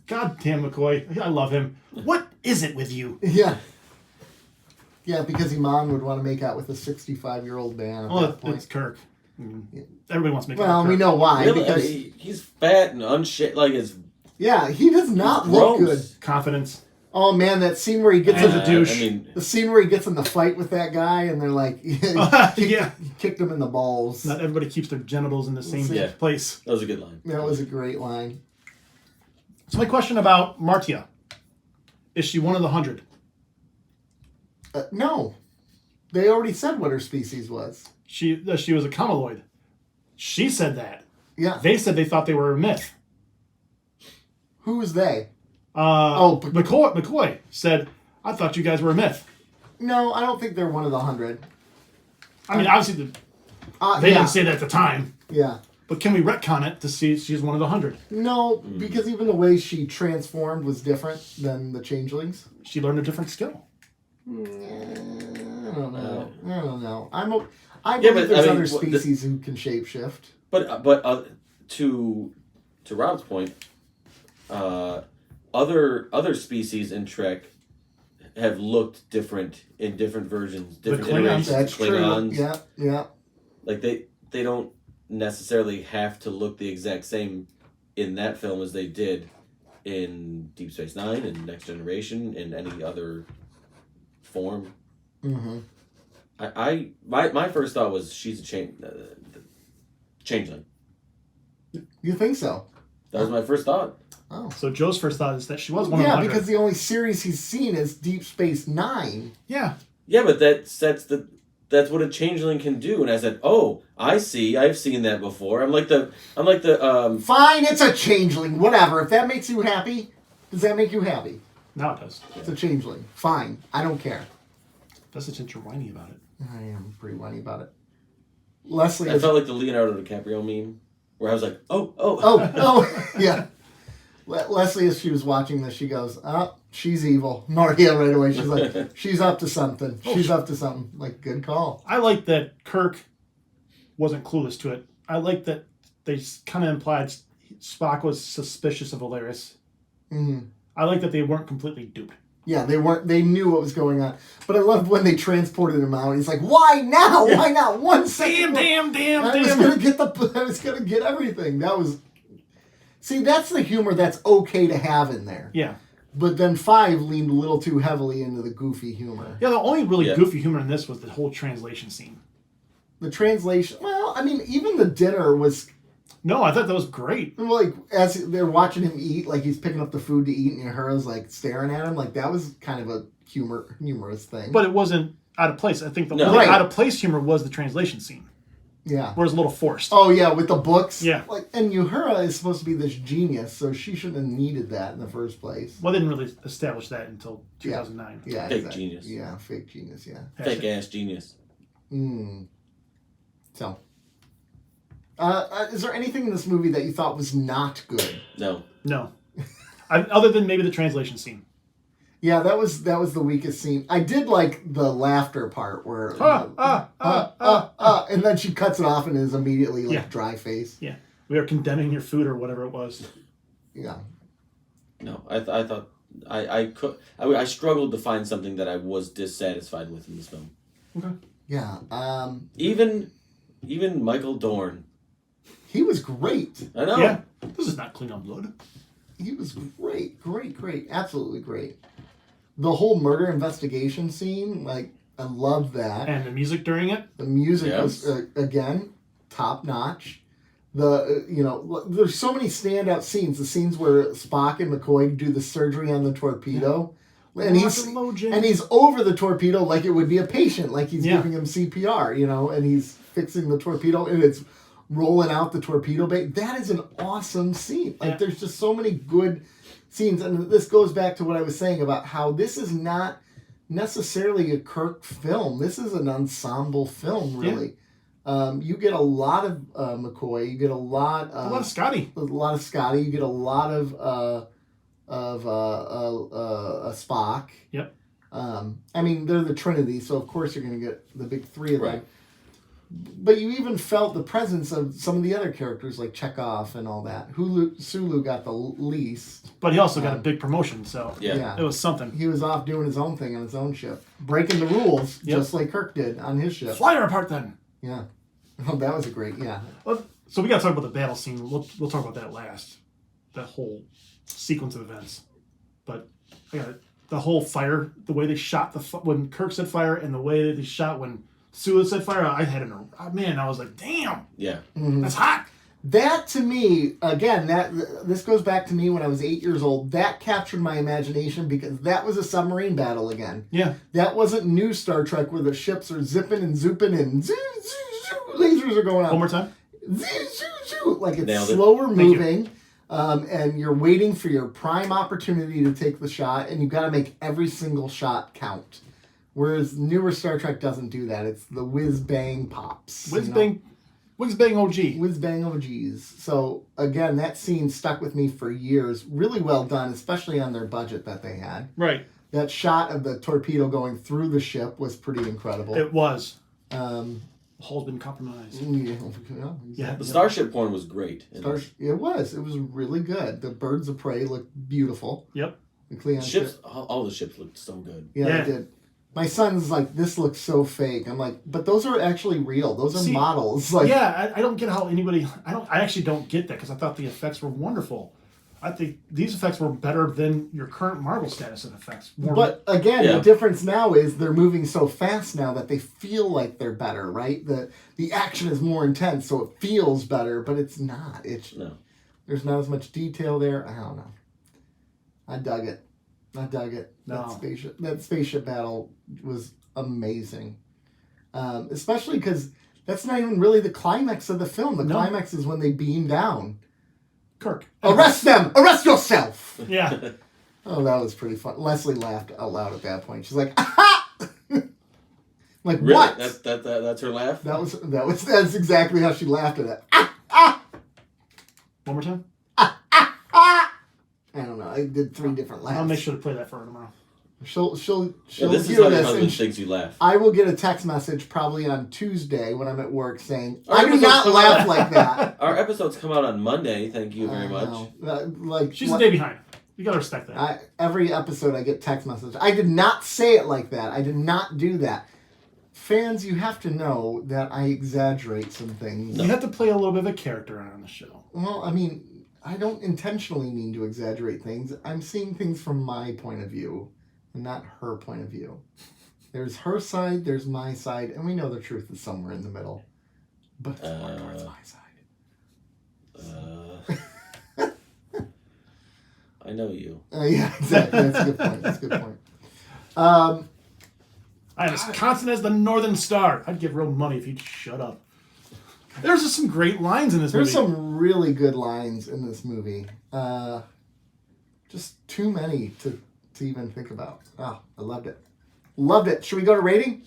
God damn McCoy. I love him. What is it with you? Yeah. Yeah, because Iman would want to make out with a 65-year-old man at that point. It's Kirk. Everybody wants to make out Well, with Kirk. we know why. Really? Because he's fat and unshaped. Like it's. Yeah, he does not look good. Confidence. Oh man, that scene where he gets in a douche. I mean, the scene where he gets in the fight with that guy, and they're like, he kicked him in the balls. Not everybody keeps their genitals in the same place. That was a good line. That was a great line. So my question about Martia: is she one of the 100? No, they already said what her species was. She was a Kamaloid. She said that. Yeah. They said they thought they were a myth. Who was they? McCoy said, I thought you guys were a myth. No, I don't think they're one of the 100. I mean, obviously, they didn't say that at the time. Yeah. But can we retcon it to see she's one of the 100? No, because even the way she transformed was different than the changelings. She learned a different skill. I don't know. I believe there's other species who can shapeshift. But to Rob's point, other species in Trek have looked different in different versions, different Klingons. iterations. That's Klingons. true. Yeah. Like they don't necessarily have to look the exact same in that film as they did in Deep Space Nine and Next Generation and any other form. Mm-hmm. My first thought was she's a changeling. You think so? That was my first thought. Oh. So Joe's first thought is that she was one of Yeah, 100. because the only series he's seen is Deep Space Nine. Yeah. Yeah, but that's what a changeling can do. And I said, "Oh, I see. I've seen that before." I'm like the Fine, it's a changeling. Whatever. If that makes you happy, does that make you happy? Now it does. It's a changeling. Fine. I don't care. That's since you're whiny about it. I am pretty whiny about it. Leslie I is... felt like the Leonardo DiCaprio meme where I was like, Oh, yeah. Leslie, as she was watching this, she goes, "Oh, she's evil." Maria right away. She's like, "She's up to something. She's up to something." Like, good call. I like that Kirk wasn't clueless to it. I like that they kind of implied Spock was suspicious of Valeris. Mm-hmm. I like that they weren't completely duped. Yeah, they weren't. They knew what was going on. But I loved when they transported him out. He's like, "Why now? Yeah. Why not 1 second? Damn. I was gonna get everything." That was. See, that's the humor that's okay to have in there. Yeah. But then 5 leaned a little too heavily into the goofy humor. Yeah, the only really goofy humor in this was the whole translation scene. The translation, well, I mean, even the dinner was, No, I thought that was great. like, as they're watching him eat, like he's picking up the food to eat, and Uhura's like staring at him, like that was kind of a humorous thing. But it wasn't out of place. I think the No. only Right. out of place humor was the translation scene, yeah. where it was a little forced. Oh yeah, with the books. Yeah. Like, and Uhura is supposed to be this genius, so she shouldn't have needed that in the first place. Well, they didn't really establish that until 2009. Yeah. Fake genius. Yeah, fake genius. Yeah. fake ass genius. So, is there anything in this movie that you thought was not good? No. Other than maybe the translation scene. Yeah, that was the weakest scene. I did like the laughter part where and then she cuts it off and is immediately like dry face. Yeah. We are condemning your food or whatever it was. Yeah. No, I thought I struggled to find something that I was dissatisfied with in this film. Okay. Yeah. Even Michael Dorn. He was great. I know. Yeah. This is not Klingon blood. He was great. Absolutely great. The whole murder investigation scene, like, I love that. And the music during it. The music was, again, top notch. There's so many standout scenes. The scenes where Spock and McCoy do the surgery on the torpedo. And he's over the torpedo like it would be a patient, like he's giving him CPR, and he's fixing the torpedo and it's rolling out the torpedo bay. That is an awesome scene. Like, there's just so many good scenes. And this goes back to what I was saying about how this is not necessarily a Kirk film. This is an ensemble film, really. Yeah. You get a lot of McCoy. You get a lot of Scotty. You get a lot of Spock. Yep. I mean, they're the Trinity, so of course you're going to get the big three of them. But you even felt the presence of some of the other characters like Chekhov and all that. Sulu got the least. But he also got a big promotion, so it was something. He was off doing his own thing on his own ship. Breaking the rules, just like Kirk did on his ship. Fly her apart then. Yeah. Oh, that was a great, Well, so we got to talk about the battle scene. We'll talk about that last. That whole sequence of events. But I got it. The whole fire, the way they shot when Kirk said fire, and the way that they shot when Sulu said fire, I was like, damn. Yeah. Mm-hmm. That's hot. That to me, again, this goes back to me when I was 8 years old. That captured my imagination because that was a submarine battle again. Yeah. That wasn't new Star Trek where the ships are zipping and zooping and zoo, zoo, zoo, lasers are going on. One more time. Zoo, zoo, zoo. Like it's Nailed it. slower moving. And you're waiting for your prime opportunity to take the shot, and you've got to make every single shot count. Whereas newer Star Trek doesn't do that. It's the whiz-bang pops. Whiz-bang OG. Whiz-bang OGs. So, again, that scene stuck with me for years. Really well done, especially on their budget that they had. Right. That shot of the torpedo going through the ship was pretty incredible. It was. The hull's been compromised. Yeah. The starship porn was great. It was. It was really good. The birds of prey looked beautiful. Yep. The Klingon Ships, ship. all the ships looked so good. Yeah, Yeah. they did. My son's like, this looks so fake. I'm like, but those are actually real. Those are models. Like, yeah, I don't get how anybody. I actually don't get that because I thought the effects were wonderful. I think these effects were better than your current Marvel status of effects. But again, Yeah. the difference now is they're moving so fast now that they feel like they're better, right? The action is more intense, so it feels better, but it's not. There's not as much detail there. I don't know. I dug it. No. That spaceship battle was amazing. Especially because that's not even really the climax of the film. The climax is when they beam down. Kirk. Arrest them! Arrest yourself! Yeah. Oh, that was pretty fun. Leslie laughed out loud at that point. She's like, aha! Like, Really? what? That's her laugh? That's exactly how she laughed at it. One more time. I don't know. I did 3 different laughs. I'll make sure to play that for her tomorrow. She'll This is hear how your this, husband and thinks you laugh. I will get a text message probably on Tuesday when I'm at work saying, Our I do episodes not come laugh out- like that. Our episodes come out on Monday. Thank you very much. Like She's a day behind. You gotta respect that. every episode I get text message. I did not say it like that. I did not do that. Fans, you have to know that I exaggerate some things. You have to play a little bit of a character on the show. Well, I mean, I don't intentionally mean to exaggerate things. I'm seeing things from my point of view, and not her point of view. There's her side, there's my side, and we know the truth is somewhere in the middle. But it's more towards my side. I know you. Yeah, exactly. That's a good point. That's a good point. I am as constant as the Northern Star. I'd give real money if you'd shut up. There's just some great lines in this There's movie. some really good lines in this movie. Just too many to even think about. Oh, I loved it. Loved it. Should we go to rating?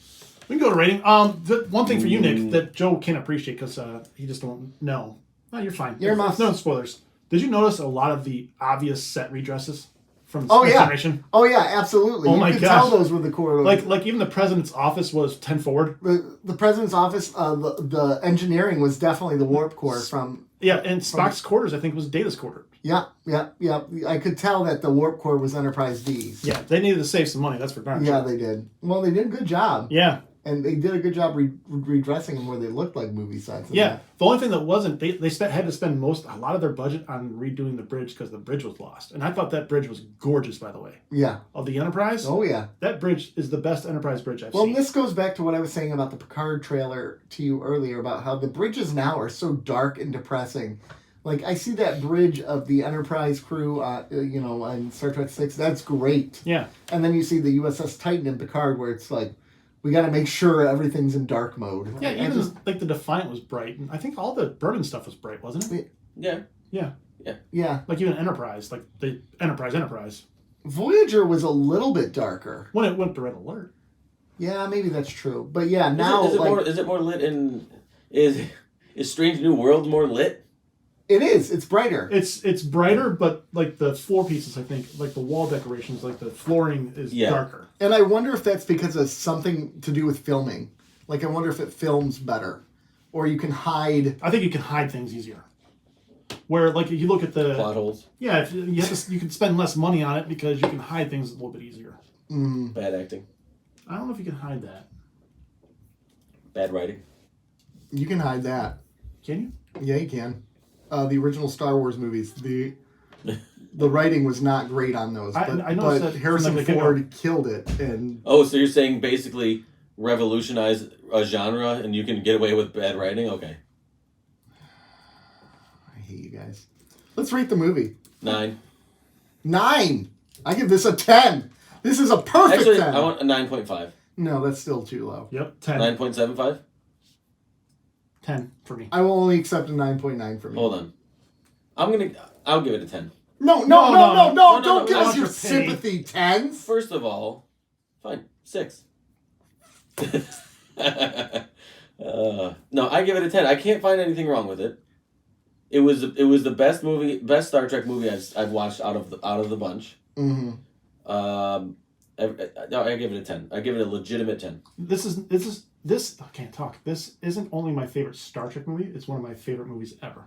We can go to rating. The one thing for you, Nick, that Joe can't appreciate because he just don't know. No, you're fine. You're It's no spoilers. Did you notice a lot of the obvious set redresses from Oh, Next yeah. Generation? Oh, yeah, absolutely. Oh, you my could gosh. tell those were the corridors. Like even the president's office was 10 forward. The president's office, the engineering was definitely the warp core from... Yeah, and Spock's quarters, I think, was Data's quarter. Yeah. I could tell that the warp core was Enterprise D's. Yeah, they needed to save some money. That's for darn Yeah, sure. they did. Well, they did a good job. Yeah. And they did a good job redressing them where they looked like movie sets. Yeah, the only thing that wasn't, they had to spend a lot of their budget on redoing the bridge because the bridge was lost. And I thought that bridge was gorgeous, by the way. Yeah. Of the Enterprise, Oh, yeah. that bridge is the best Enterprise bridge I've Well, seen. this goes back to what I was saying about the Picard trailer to you earlier about how the bridges now are so dark and depressing. Like, I see that bridge of the Enterprise crew, on Star Trek 6. That's great. Yeah. And then you see the USS Titan in Picard where it's like, we got to make sure everything's in dark mode. Yeah, I even just- like the Defiant was bright. And I think all the Berman stuff was bright, wasn't it? Yeah. Yeah. Yeah. Like even Enterprise, like the Enterprise. Voyager was a little bit darker. When it went to Red Alert. Yeah, maybe that's true. But yeah, now Is it more lit in... Is Strange New World more lit? it is. It's brighter. It's brighter, but like the floor pieces, I think, like the wall decorations, like the flooring is darker. And I wonder if that's because of something to do with filming. Like, I wonder if it films better. Or you can hide... I think you can hide things easier. Where, like, if you look at the... Plot holes. Yeah, if you can spend less money on it because you can hide things a little bit easier. Bad acting. I don't know if you can hide that. Bad writing. You can hide that. Can you? Yeah, you can. The original Star Wars movies, the writing was not great on those. I But noticed that Harrison from the get-go. Ford killed it. And Oh, so you're saying basically revolutionize a genre and you can get away with bad writing? Okay. I hate you guys. Let's rate the movie. 9. 9! I give this a 10. This is a perfect Actually, 10. I want a 9.5. No, that's still too low. Yep, 10. 9.75? 10 for me. I will only accept a 9.9 from you. Hold on. I'll give it a 10. No, No, don't give I us want your your pity. sympathy 10s. First of all, fine, 6. No, I give it a 10. I can't find anything wrong with it. It was the best Star Trek movie I've watched out of the bunch. Mm-hmm. No, I give it a 10. I give it a legitimate 10. This I can't talk. This isn't only my favorite Star Trek movie, it's one of my favorite movies ever.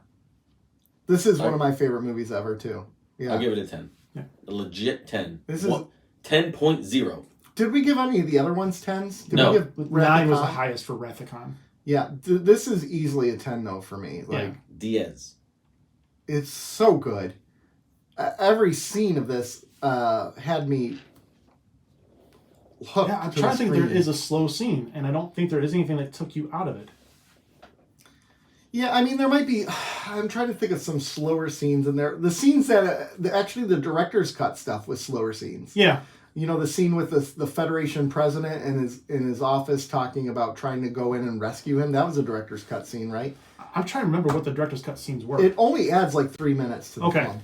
This is one of my favorite movies ever, too. Yeah. I'll give it a 10. A legit 10. This is 10.0. Did we give any of the other ones 10s? Did No. we give 9 was the Rathacon? highest for Rathacon. Yeah, this is easily a 10 though for me. Like Yeah. Diaz. it's so good. Every scene of this had me hooked. Yeah, I'm to trying the to think screen. there is a slow scene, and I don't think there is anything that took you out of it. Yeah, I mean there might be. I'm trying to think of some slower scenes in there. The scenes that actually the director's cut stuff was slower scenes. Yeah. You know, the scene with the Federation president in his office talking about trying to go in and rescue him. That was a director's cut scene, right? I'm trying to remember what the director's cut scenes were. It only adds like 3 minutes to the Okay. film.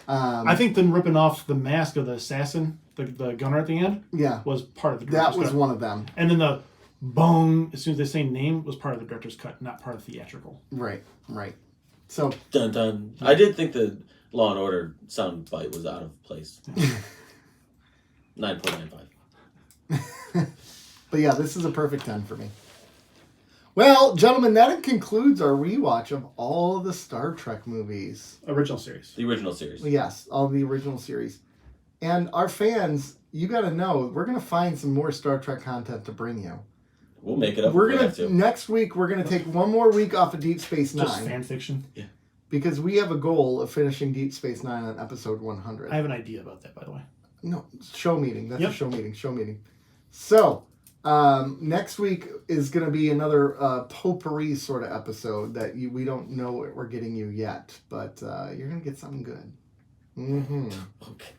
I think them ripping off the mask of the assassin, the gunner at the end, Yeah, was part of the director's that was cut. one of them. And then the bong, as soon as they say name, was part of the director's cut, not part of theatrical. Right. So Dun dun. I did think the Law and Order sound bite was out of place. 9.95. But yeah, this is a perfect 10 for me. Well, gentlemen, that concludes our rewatch of all the Star Trek movies. Original series. The original series. Yes, all the original series. And our fans, you got to know, we're going to find some more Star Trek content to bring you. We'll make it up. We're if we going have to to. next week we're going to take one more week off of Deep Space Nine Just fan fiction. because we have a goal of finishing Deep Space Nine on episode 100. I have an idea about that, by the way. No, show meeting. That's Yep. a show meeting. So, next week is going to be another potpourri sort of episode that we don't know what we're getting you yet, but you're going to get something good. Mm-hmm.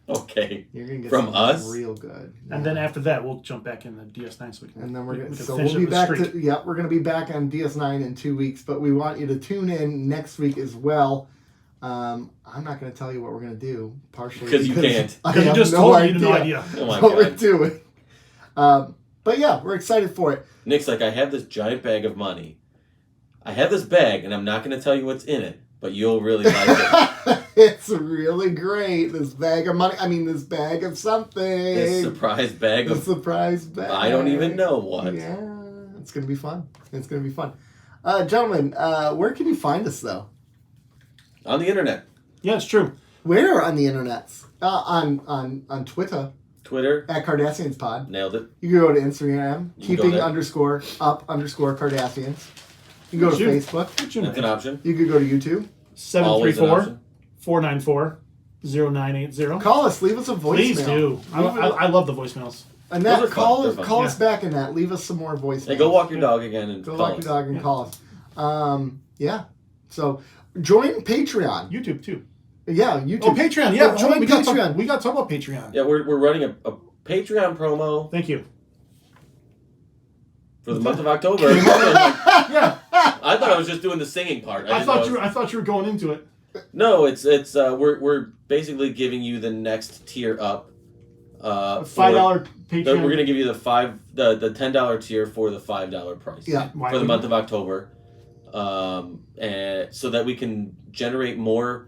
Okay. You're going to get From something us? real good. And then after that, we'll jump back in the DS9 so we can. And then we're we going can so finish we'll be up the back streak. to we're going to be back on DS9 in 2 weeks, but we want you to tune in next week as well. I'm not going to tell you what we're going to do, partially Because you can't. I Because you have just no told me idea you had no idea. Oh my what we're god. doing. But yeah, we're excited for it. Nick's like, I have this giant bag of money. I have this bag, and I'm not going to tell you what's in it, but you'll really like it. It's really great. This bag of money. I mean, this bag of something. This surprise bag The of... surprise bag. I don't even know what. Yeah, it's going to be fun. Gentlemen, where can you find us, though? On the internet. Yeah, it's true. Where on the internet? On Twitter, Twitter. at Cardassians Pod. Nailed it. You can go to Instagram, You can go there. _up_Cardassians. You can go to Shoot. Facebook. What's your That's an name? option. You can go to YouTube. Always an 734-494-0980. Call us. Leave us a voicemail. Please do. I love the voicemails. And Those that are fun. call They're us, fun. call Yeah. us back in that. Leave us some more voicemails. Hey, go walk your dog again and Go call walk us. your dog and Yeah. call us. Yeah. So join Patreon. YouTube too. Yeah, YouTube. Oh, Patreon. Yeah, join we got Patreon. we got to talk about Patreon. Yeah, we're running a Patreon promo Thank you. for the month of October. Yeah, I thought I was just doing the singing part. I didn't thought know you were going into it. No, it's we're basically giving you the next tier up. $5 Patreon. We're gonna give you the $10 tier for the $5 price. Yeah. Why For the would month you? of October, and so that we can generate more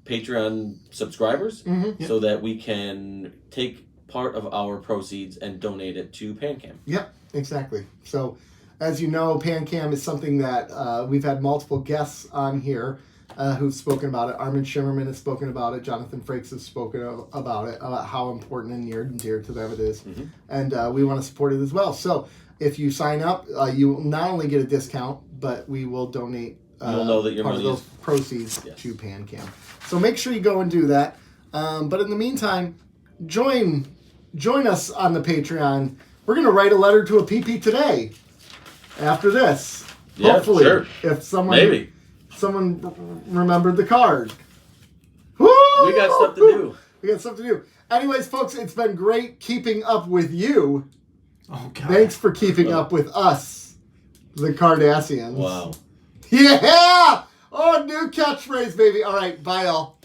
Patreon subscribers, Mhm. so that we can take part of our proceeds and donate it to PanCam. Yep, exactly. So, as you know, PanCam is something that we've had multiple guests on here who've spoken about it. Armin Shimmerman has spoken about it. Jonathan Frakes has spoken about it, about how important and near and dear to them it is. Mhm. And we want to support it as well. So, if you sign up, you will not only get a discount, but we will donate You'll know that your part of money those proceeds Yes. to PanCam. So make sure you go and do that. But in the meantime, join us on the Patreon. We're going to write a letter to a PP today. After this, Yeah, hopefully, sure. if someone Maybe remembered the card. Woo! we got stuff to do. We got stuff to do. Anyways, folks, it's been great keeping up with you. Oh God. Thanks for keeping up with us, the Cardassians. Wow. Yeah! Oh, new catchphrase, baby. All right, bye, y'all.